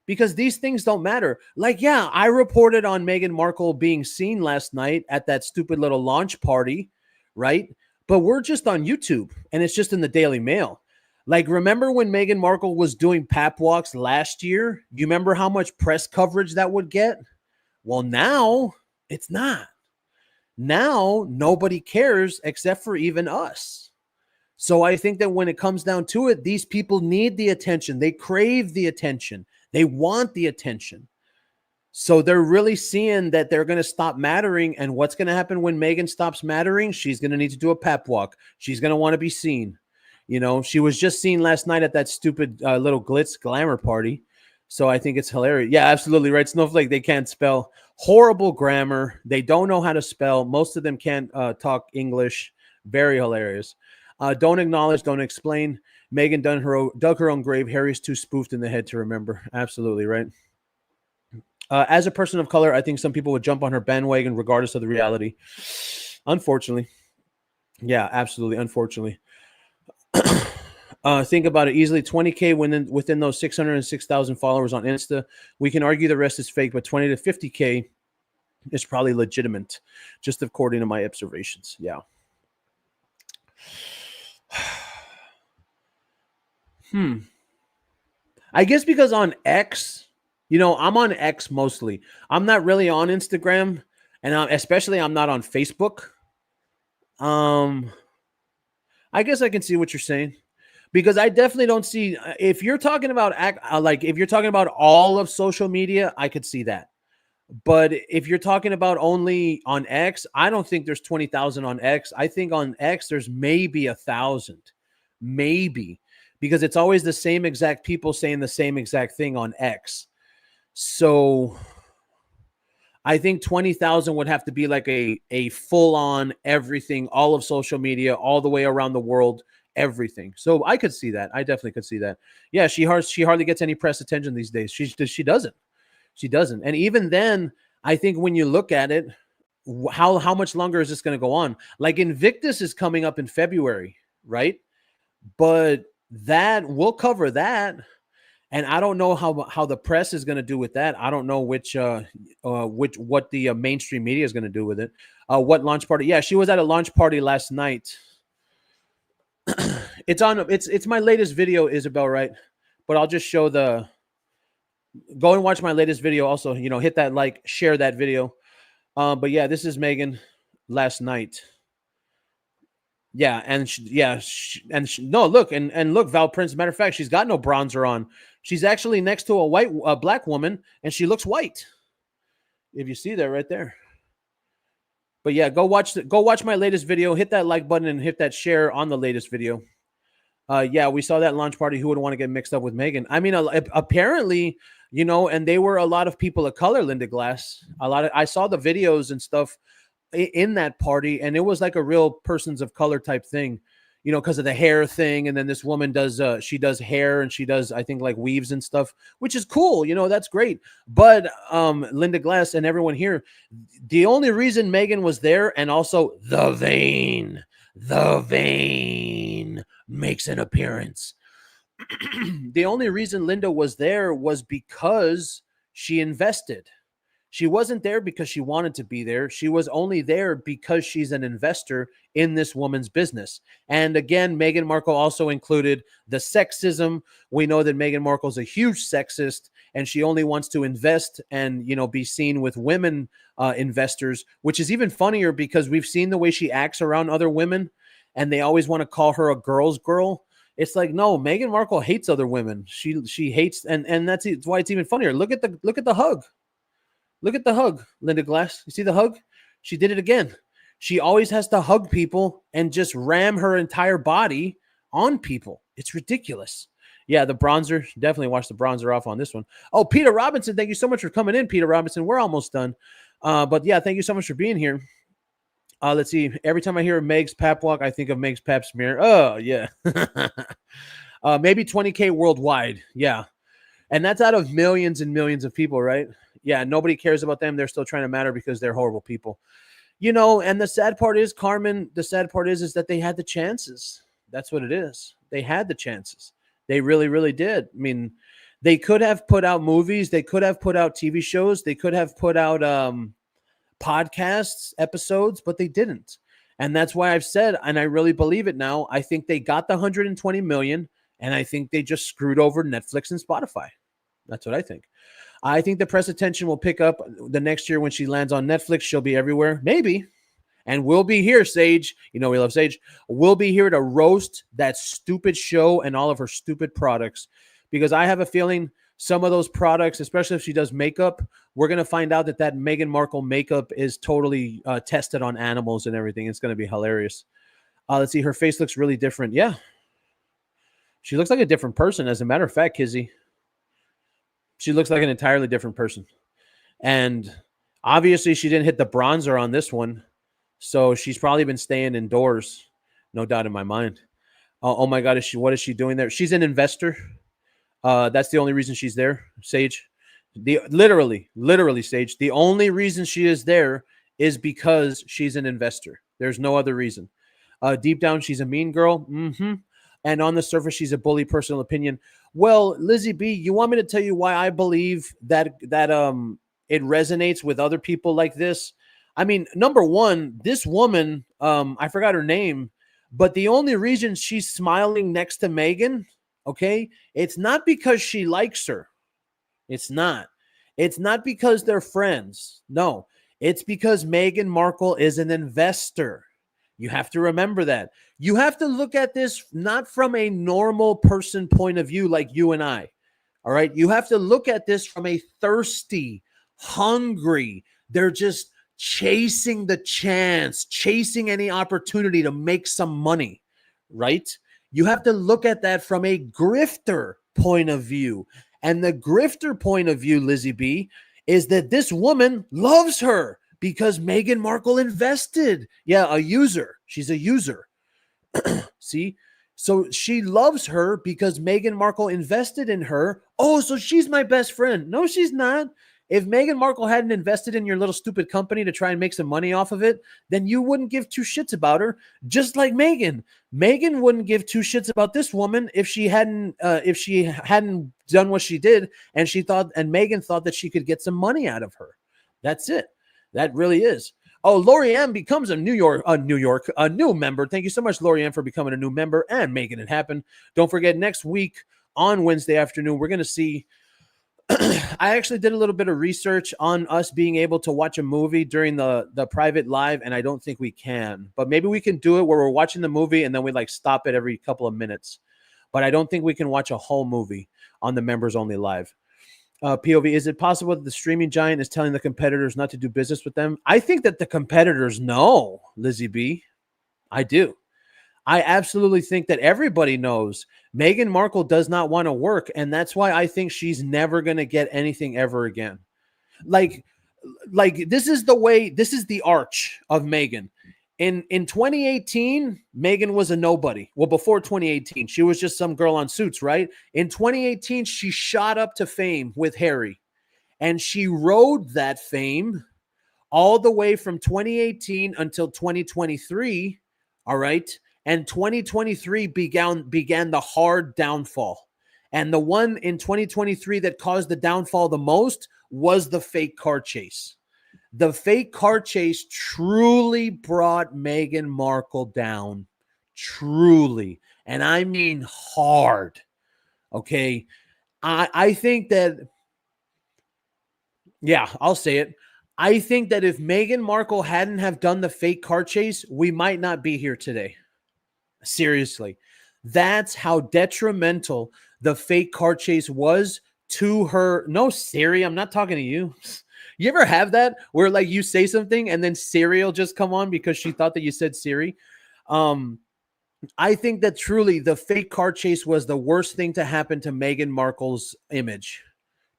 Because these things don't matter. Like, yeah, I reported on Meghan Markle being seen last night at that stupid little launch party, right? But we're just on YouTube and it's just in the Daily Mail. Like, remember when Meghan Markle was doing pap walks last year? You remember how much press coverage that would get? Well, now it's not. Now, nobody cares except for even us. So I think that when it comes down to it, these people need the attention. They crave the attention. They want the attention. So they're really seeing that they're going to stop mattering. And what's going to happen when Meghan stops mattering? She's going to need to do a pep walk. She's going to want to be seen. You know, she was just seen last night at that stupid little glitz glamour party. So I think it's hilarious. Yeah, absolutely right. Snowflake, they can't spell. Horrible grammar. They don't know how to spell. Most of them can't talk English. Very hilarious. Don't acknowledge, don't explain. Meghan dug her own grave. Harry's too spoofed in the head to remember. Absolutely right. As a person of color, I think some people would jump on her bandwagon regardless of the reality. Unfortunately. Yeah, absolutely. Unfortunately. Think about it. Easily 20K within those 606,000 followers on Insta. We can argue the rest is fake, but 20 to 50K is probably legitimate, just according to my observations. Yeah. I guess because on X, you know, I'm on X mostly. I'm not really on Instagram, and especially I'm not on Facebook. I guess I can see what you're saying. Because I definitely don't see if you're talking about if you're talking about all of social media, I could see that. But if you're talking about only on X, I don't think there's 20,000 on X. I think on X there's maybe 1,000, maybe, because it's always the same exact people saying the same exact thing on X. So I think 20,000 would have to be like a full on everything, all of social media, all the way around the world. Everything. So I could see that. I definitely could see that. Yeah, she hardly gets any press attention these days. She doesn't. She doesn't. And even then, I think when you look at it, how much longer is this going to go on? Like Invictus is coming up in February, right? But that we'll cover that. And I don't know how the press is going to do with that. I don't know what the mainstream media is going to do with it. What launch party? Yeah, she was at a launch party last night. It's my latest video, Isabel, right? But I'll just show go and watch my latest video. Also, you know, hit that like, share that video. But yeah, this is Meghan last night. Yeah, and no, look, and look, Val Prince. Matter of fact, she's got no bronzer on. She's actually next to a black woman, and she looks white. If you see that right there. But yeah, go watch my latest video. Hit that like button and hit that share on the latest video. Yeah, we saw that launch party. Who would want to get mixed up with Meghan? I mean, apparently, you know, and they were a lot of people of color, Linda Glass. I saw the videos and stuff in that party, and it was like a real persons of color type thing, you know, because of the hair thing. And then this woman does hair, and she does, I think, like weaves and stuff, which is cool. You know, that's great. But Linda Glass and everyone here, the only reason Meghan was there, and also the vein, the vein makes an appearance. The only reason Linda was there was because she invested. She wasn't there because she wanted to be there. She was only there because she's an investor in this woman's business. And again, Meghan Markle also included the sexism. We know that Meghan Markle's a huge sexist, and she only wants to invest and, be seen with women investors, which is even funnier because we've seen the way she acts around other women, and they always want to call her a girl's girl. It's like, no, Meghan Markle hates other women. She hates, and that's why it's even funnier. Look at the hug. Look at the hug, Linda Glass. You see the hug? She did it again. She always has to hug people and just ram her entire body on people. It's ridiculous. Yeah, the bronzer. Definitely wash the bronzer off on this one. Oh, Peter Robinson, thank you so much for coming in, Peter Robinson. We're almost done. But yeah, thank you so much for being here. Let's see. Every time I hear Meg's pap walk, I think of Meg's pap smear. Oh, yeah. Maybe 20K worldwide. Yeah. And that's out of millions and millions of people, right? Yeah, nobody cares about them. They're still trying to matter because they're horrible people. And the sad part is, Carmen, the sad part is that they had the chances. That's what it is. They had the chances. They really, really did. I mean, they could have put out movies. They could have put out TV shows. They could have put out podcasts, episodes, but they didn't. And that's why I've said, and I really believe it now, I think they got the 120 million, and I think they just screwed over Netflix and Spotify. That's what I think. I think the press attention will pick up the next year when she lands on Netflix. She'll be everywhere, maybe. And we'll be here, Sage. We love Sage. We'll be here to roast that stupid show and all of her stupid products, because I have a feeling some of those products, especially if she does makeup, we're going to find out that Meghan Markle makeup is totally tested on animals and everything. It's going to be hilarious. Let's see. Her face looks really different. Yeah. She looks like a different person. As a matter of fact, Kizzy, she looks like an entirely different person. And obviously she didn't hit the bronzer on this one. So she's probably been staying indoors. No doubt in my mind. Oh my God. What is she doing there? She's an investor. That's the only reason she's there, Sage. Literally, Sage. The only reason she is there is because she's an investor. There's no other reason. Deep down, she's a mean girl. Mm-hmm. And on the surface, she's a bully, personal opinion. Well, Lizzie B, you want me to tell you why I believe that it resonates with other people like this? I mean, number one, this woman, I forgot her name, but the only reason she's smiling next to Meghan, okay, it's not because she likes her. It's not. It's not because they're friends. No, it's because Meghan Markle is an investor. You have to remember that. You have to look at this not from a normal person point of view like you and I. All right. You have to look at this from a thirsty, hungry. They're just chasing the chance, chasing any opportunity to make some money. Right. You have to look at that from a grifter point of view. And the grifter point of view, Lizzie B, is that this woman loves her because Meghan Markle invested. Yeah, a user. She's a user. See? So she loves her because Meghan Markle invested in her. Oh, so she's my best friend. No, she's not. If Meghan Markle hadn't invested in your little stupid company to try and make some money off of it, then you wouldn't give two shits about her. Just like Meghan. Meghan wouldn't give two shits about this woman if she hadn't done what she did, and Meghan thought that she could get some money out of her. That's it. That really is. Oh, Lori M becomes a new member. Thank you so much, Lori M, for becoming a new member and making it happen. Don't forget, next week on Wednesday afternoon, we're going to see. I actually did a little bit of research on us being able to watch a movie during the private live, and I don't think we can. But maybe we can do it where we're watching the movie and then we stop it every couple of minutes. But I don't think we can watch a whole movie on the members only live. POV, is it possible that the streaming giant is telling the competitors not to do business with them? I think that the competitors know, Lizzie B. I do. I absolutely think that everybody knows Meghan Markle does not want to work, and that's why I think she's never going to get anything ever again. Like this is the arch of Meghan. In 2018, Meghan was a nobody. Well, before 2018, she was just some girl on Suits, right? In 2018, she shot up to fame with Harry, and she rode that fame all the way from 2018 until 2023. All right. And 2023 began the hard downfall. And the one in 2023 that caused the downfall the most was the fake car chase. The fake car chase truly brought Meghan Markle down. Truly. And I mean hard. Okay. I think that, yeah, I'll say it. I think that if Meghan Markle hadn't have done the fake car chase, we might not be here today. Seriously. That's how detrimental the fake car chase was to her. No, Siri, I'm not talking to you. You ever have that where like you say something and then Siri will just come on because she thought that you said Siri? I think that truly the fake car chase was the worst thing to happen to Meghan Markle's image.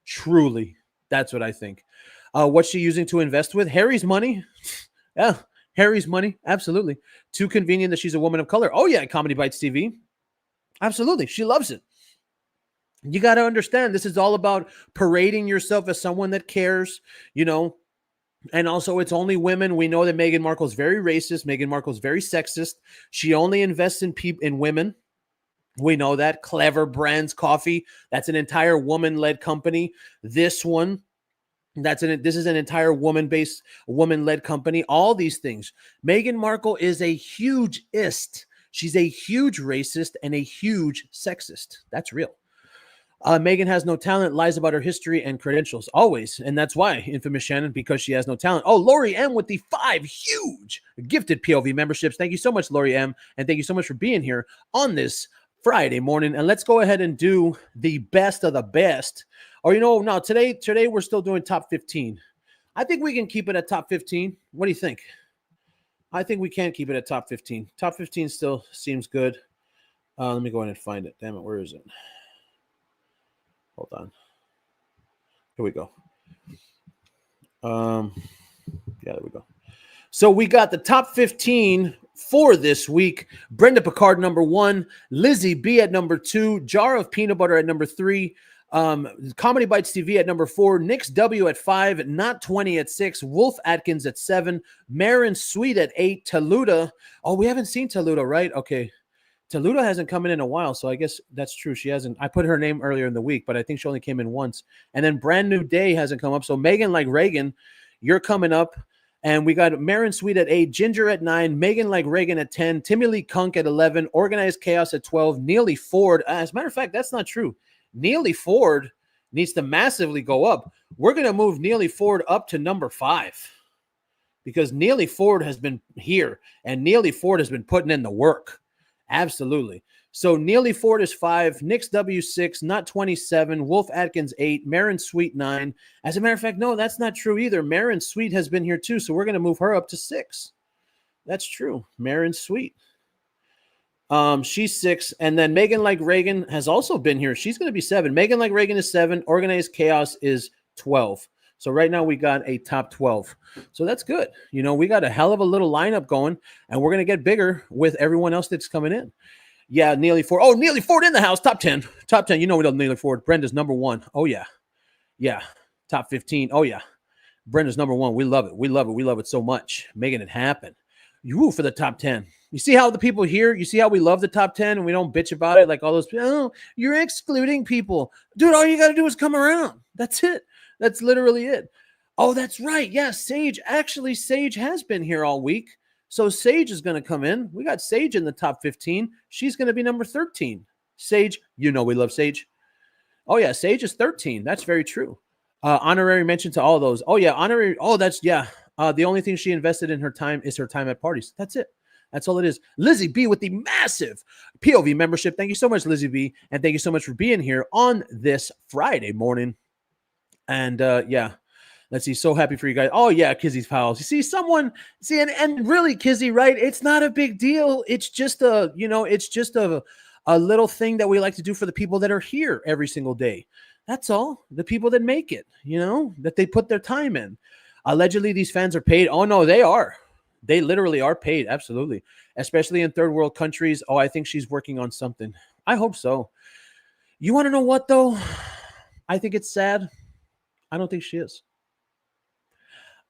Truly. That's what I think. What's she using to invest with? Harry's money. Yeah, Harry's money. Absolutely. Too convenient that she's a woman of color. Oh, yeah, Comedy Bites TV. Absolutely. She loves it. You got to understand, this is all about parading yourself as someone that cares, you know, and also it's only women. We know that Meghan Markle is very racist. Meghan Markle is very sexist. She only invests in women. We know that. Clever Brands Coffee, that's an entire woman-led company. This one, this is an entire woman-based, woman-led company. All these things. Meghan Markle is a huge-ist. She's a huge racist and a huge sexist. That's real. Meghan has no talent, lies about her history and credentials, always. And that's why, infamous Shannon, because she has no talent. Oh, Lori M with the 5 huge gifted POV memberships. Thank you so much, Lori M. And thank you so much for being here on this Friday morning. And let's go ahead and do the best of the best. Or, you know, no, today we're still doing top 15. I think we can keep it at top 15. What do you think? I think we can keep it at top 15. Top 15 still seems good. Let me go ahead and find it. Damn it, where is it? Hold on. Here we go. Yeah, there we go. So we got the top 15 for this week. Brenda Picard, number 1. Lizzie B at number 2. Jar of Peanut Butter at number 3. Comedy Bites TV at number 4. Nix W at 5. Not 20 at 6. Wolf Atkins at 7. Marin Sweet at 8. Taluda. Oh, we haven't seen Taluda, right? Okay. Taluda hasn't come in a while, so I guess that's true. She hasn't. I put her name earlier in the week, but I think she only came in once. And then Brand New Day hasn't come up. So Meghan Like Reagan, you're coming up. And we got Marin Sweet at 8, Ginger at 9, Meghan Like Reagan at 10, Timmy Lee Kunk at 11, Organized Chaos at 12, Neely Ford. As a matter of fact, that's not true. Neely Ford needs to massively go up. We're going to move Neely Ford up to number 5 because Neely Ford has been here and Neely Ford has been putting in the work. Absolutely. So Neely Ford is 5, Nix W 6, Not 27, Wolf Atkins 8, Marin Sweet 9. As a matter of fact, no, that's not true either. Marin Sweet has been here too, so we're going to move her up to 6. That's true. Marin Sweet. She's 6, and then Meghan Like Reagan has also been here. She's going to be 7. Meghan Like Reagan is 7. Organized Chaos is 12. So right now we got a top 12. So that's good. You know, we got a hell of a little lineup going, and we're going to get bigger with everyone else that's coming in. Yeah, Neely Ford. Oh, Neely Ford in the house. Top 10. Top 10. You know we love Neely Ford. Brenda's number 1. Oh, yeah. Yeah. Top 15. Oh, yeah. Brenda's number 1. We love it. We love it. We love it so much. Making it happen. You for the top 10. You see how the people here, you see how we love the top 10 and we don't bitch about it like all those people. Oh, you're excluding people. Dude, all you got to do is come around. That's it. That's literally it. Oh, that's right. Yeah, Sage. Actually, Sage has been here all week. So Sage is going to come in. We got Sage in the top 15. She's going to be number 13. Sage, you know we love Sage. Oh, yeah, Sage is 13. That's very true. Honorary mention to all of those. Oh, yeah, honorary. Oh, that's, yeah. The only thing she invested in her time is her time at parties. That's it. That's all it is. Lizzie B with the massive POV membership. Thank you so much, Lizzie B. And thank you so much for being here on this Friday morning. And yeah, let's see. So happy for you guys. Oh, yeah, Kizzy's pals. You see someone, see, and really, Kizzy, right? It's not a big deal. It's just a, you know, it's just a little thing that we like to do for the people that are here every single day. That's all. The people that make it, you know, that they put their time in. Allegedly, these fans are paid. Oh, no, they are. They literally are paid. Absolutely. Especially in third world countries. Oh, I think she's working on something. I hope so. You want to know what, though? I think it's sad. I don't think she is.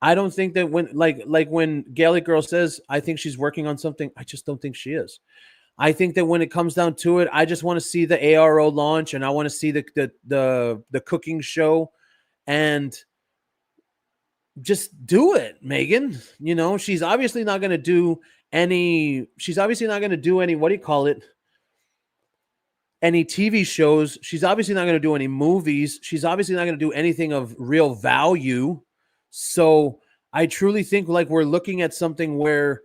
I don't think that when Gaelic Girl says, I think she's working on something, I just don't think she is. I think that when it comes down to it, I just want to see the ARO launch, and I want to see the cooking show, and just do it, Meghan. You know, she's obviously not going to do any. She's obviously not going to do any. What do you call it? Any TV shows. She's obviously not going to do any movies. She's obviously not going to do anything of real value. So I truly think like we're looking at something where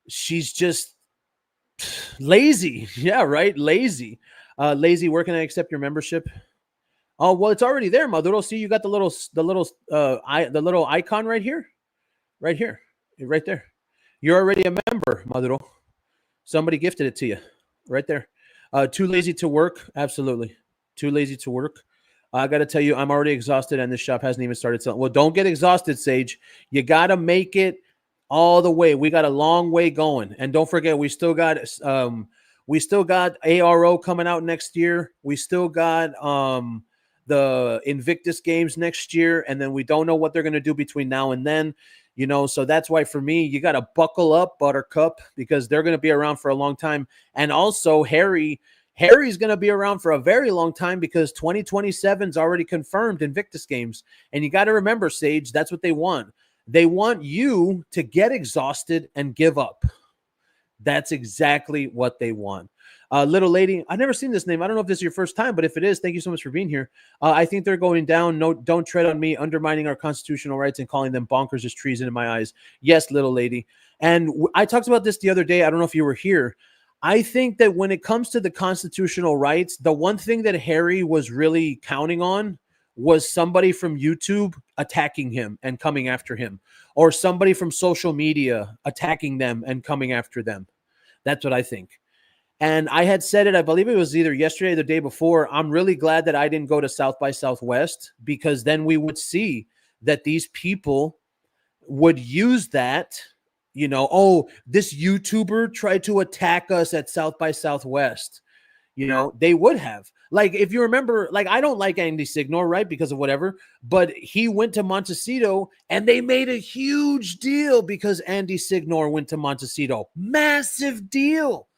she's just lazy. Yeah, right. Lazy. Lazy. Where can I accept your membership? Oh, well, it's already there, Maduro. See, you got the little icon right here, right there. You're already a member, Maduro. Somebody gifted it to you, right there. Too lazy to work, absolutely. Too lazy to work. I got to tell you, I'm already exhausted, and this shop hasn't even started selling. Well, don't get exhausted, Sage. You got to make it all the way. We got a long way going, and don't forget, we still got ARO coming out next year. We still got the Invictus games next year, and then we don't know what they're going to do between now and then. You know, so that's why for me, you got to buckle up, Buttercup, because they're going to be around for a long time. And also Harry's going to be around for a very long time because 2027 is already confirmed Invictus games. And you got to remember, Sage, that's what they want. They want you to get exhausted and give up. That's exactly what they want. Little lady, I've never seen this name. I don't know if this is your first time, but if it is, thank you so much for being here. I think they're going down. No, don't tread on me, undermining our constitutional rights and calling them bonkers is treason in my eyes. Yes, little lady. And I talked about this the other day. I don't know if you were here. I think that when it comes to the constitutional rights, the one thing that Harry was really counting on was somebody from YouTube attacking him and coming after him, or somebody from social media attacking them and coming after them. That's what I think. And I had said it, I believe it was either yesterday or the day before. I'm really glad that I didn't go to South by Southwest, because then we would see that these people would use that, you know, oh, this YouTuber tried to attack us at South by Southwest. You know, they would have. Like, if you remember, like, I don't like Andy Signor, right, because of whatever, but he went to Montecito, and they made a huge deal because Andy Signor went to Montecito. Massive deal.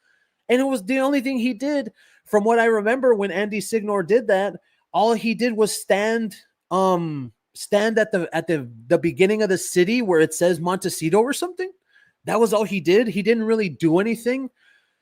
And it was the only thing he did. From what I remember, when Andy Signor did that, all he did was stand at the beginning of the city where it says Montecito or something. That was all he did. He didn't really do anything.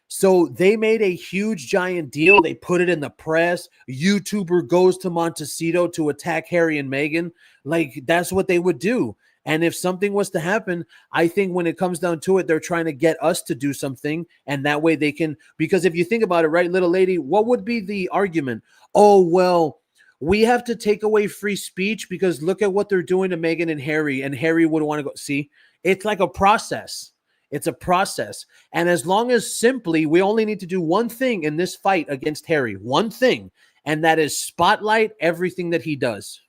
So they made a huge giant deal. They put it in the press. YouTuber goes to Montecito to attack Harry and Meghan. Like, that's what they would do. And if something was to happen, I think when it comes down to it, they're trying to get us to do something. And that way they can, because if you think about it, right, little lady, what would be the argument? Oh, well, we have to take away free speech because look at what they're doing to Meghan and Harry would want to go. See, it's like a process. It's a process. And as long as simply we only need to do one thing in this fight against Harry, one thing, and that is spotlight everything that he does.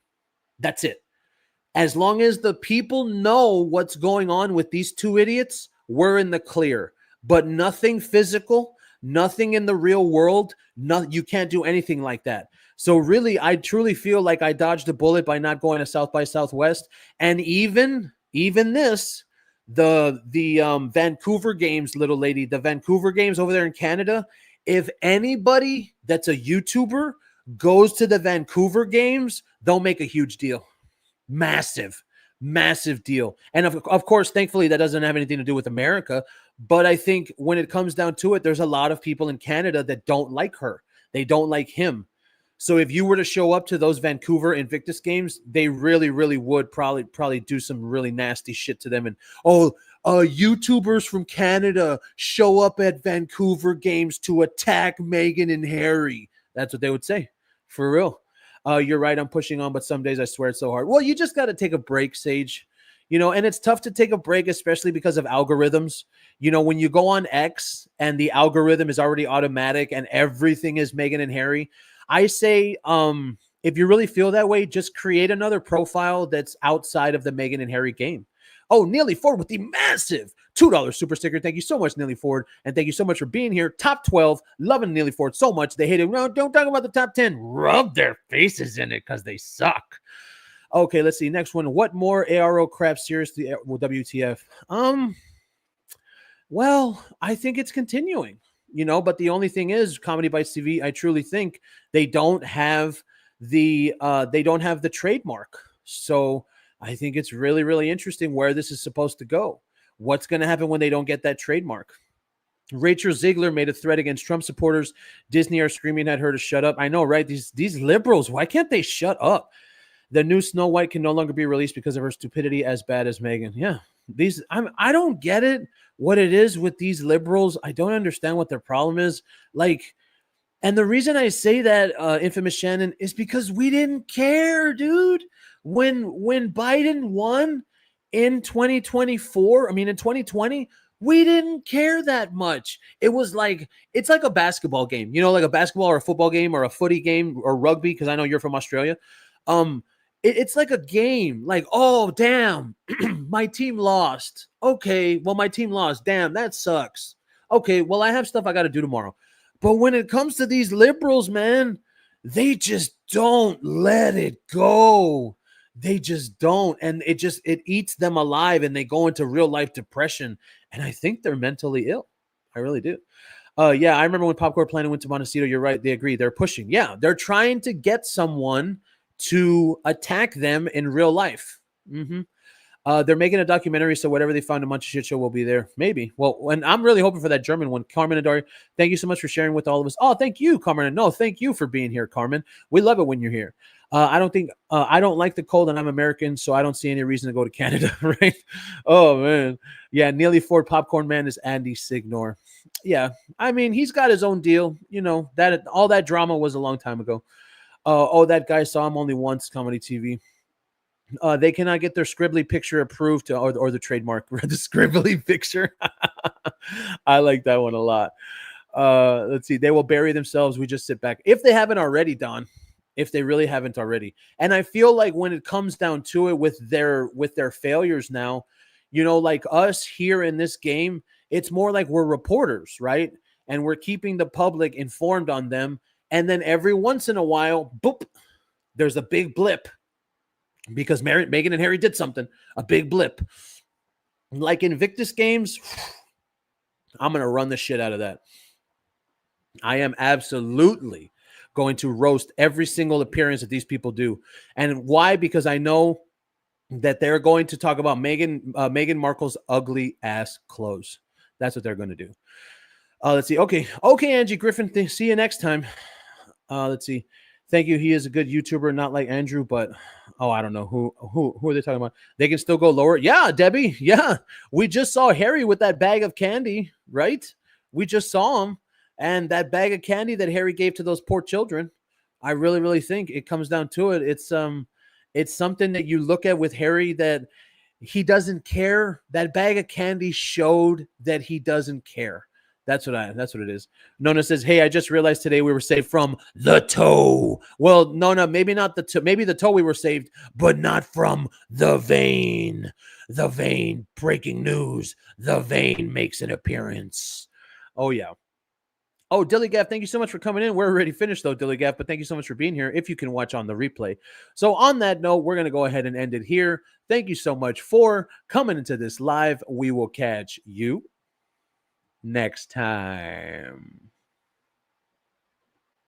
That's it. As long as the people know what's going on with these two idiots, we're in the clear. But nothing physical, nothing in the real world, you can't do anything like that. So really, I truly feel like I dodged a bullet by not going to South by Southwest. And even this, the Vancouver games, little lady, the Vancouver games over there in Canada, if anybody that's a YouTuber goes to the Vancouver games, they'll make a huge deal. Massive deal. And of course, thankfully, that doesn't have anything to do with America. But I think when it comes down to it, there's a lot of people in Canada that don't like her. They don't like him. So if you were to show up to those Vancouver Invictus games, they really, really would probably do some really nasty shit to them. And, YouTubers from Canada show up at Vancouver games to attack Meghan and Harry. That's what they would say. For real. You're right. I'm pushing on, but some days I swear it's so hard. Well, you just got to take a break, Sage. You know, and it's tough to take a break, especially because of algorithms. You know, when you go on X and the algorithm is already automatic and everything is Meghan and Harry, I say, if you really feel that way, just create another profile that's outside of the Meghan and Harry game. Oh, Neely Ford with the massive $2 super sticker. Thank you so much, Neely Ford. And thank you so much for being here. Top 12. Loving Neely Ford so much. They hate it. No, don't talk about the top 10. Rub their faces in it because they suck. Okay, let's see. Next one. What more ARO crap? Seriously, well, WTF? Well, I think it's continuing, but the only thing is Comedy Bites TV, I truly think they don't have the trademark. So I think it's really, really interesting where this is supposed to go. What's going to happen when they don't get that trademark? Rachel Ziegler made a threat against Trump supporters. Disney are screaming at her to shut up. I know, right? These liberals, why can't they shut up? The new Snow White can no longer be released because of her stupidity, as bad as Meghan. Yeah, I don't get it. What it is with these liberals, I don't understand what their problem is. Like, and the reason I say that, infamous Shannon, is because we didn't care, dude. When Biden won in 2024, I mean in 2020, we didn't care that much. It's like a basketball game, like a basketball or a football game or a footy game or rugby, because I know you're from Australia. It's like a game. Like, oh damn, my team lost. Okay, well my team lost. Damn, that sucks. Okay, well I have stuff I got to do tomorrow. But when it comes to these liberals, man, they just don't let it go. They just don't. And it eats them alive and they go into real life depression. And I think they're mentally ill. I really do. Yeah, I remember when Popcorn Planet went to Montecito. You're right. They agree. They're pushing. Yeah, they're trying to get someone to attack them in real life. Mm-hmm. They're making a documentary, so whatever they find a bunch of shit show will be there. Maybe. Well, and I'm really hoping for that German one. Carmen and Dari, thank you so much for sharing with all of us. Oh, thank you, Carmen. No, thank you for being here, Carmen. We love it when you're here. I don't like the cold, and I'm American, so I don't see any reason to go to Canada, right? Oh man, yeah. Neely Ford Popcorn Man is Andy Signor. Yeah, I mean he's got his own deal. That all that drama was a long time ago. That guy saw him only once. Comedy TV. They cannot get their scribbly picture approved or the trademark. The scribbly picture. I like that one a lot. Let's see. They will bury themselves. We just sit back. If they haven't already, Don. If they really haven't already. And I feel like when it comes down to it with their failures now, like us here in this game, it's more like we're reporters, right? And we're keeping the public informed on them. And then every once in a while, boop, there's a big blip. Because Meghan and Harry did something, a big blip. Like Invictus Games, I'm going to run the shit out of that. I am absolutely going to roast every single appearance that these people do. And why? Because I know that they're going to talk about Meghan Markle's ugly ass clothes. That's what they're going to do. Let's see. Okay, Angie Griffin. See you next time. Let's see. Thank you. He is a good YouTuber, not like Andrew, but I don't know who are they talking about? They can still go lower. Yeah, Debbie. Yeah, we just saw Harry with that bag of candy, right? We just saw him, and that bag of candy that Harry gave to those poor children. I really, really think it comes down to it. It's something that you look at with Harry that he doesn't care. That bag of candy showed that he doesn't care. That's what it is. Nona says, hey, I just realized today we were saved from the toe. Well, Nona, maybe not the toe. Maybe the toe we were saved, but not from the vein. The vein. Breaking news. The vein makes an appearance. Oh, yeah. Oh, Dillygaff, thank you so much for coming in. We're already finished, though, Dillygaff, but thank you so much for being here if you can watch on the replay. So on that note, we're going to go ahead and end it here. Thank you so much for coming into this live. We will catch you next time.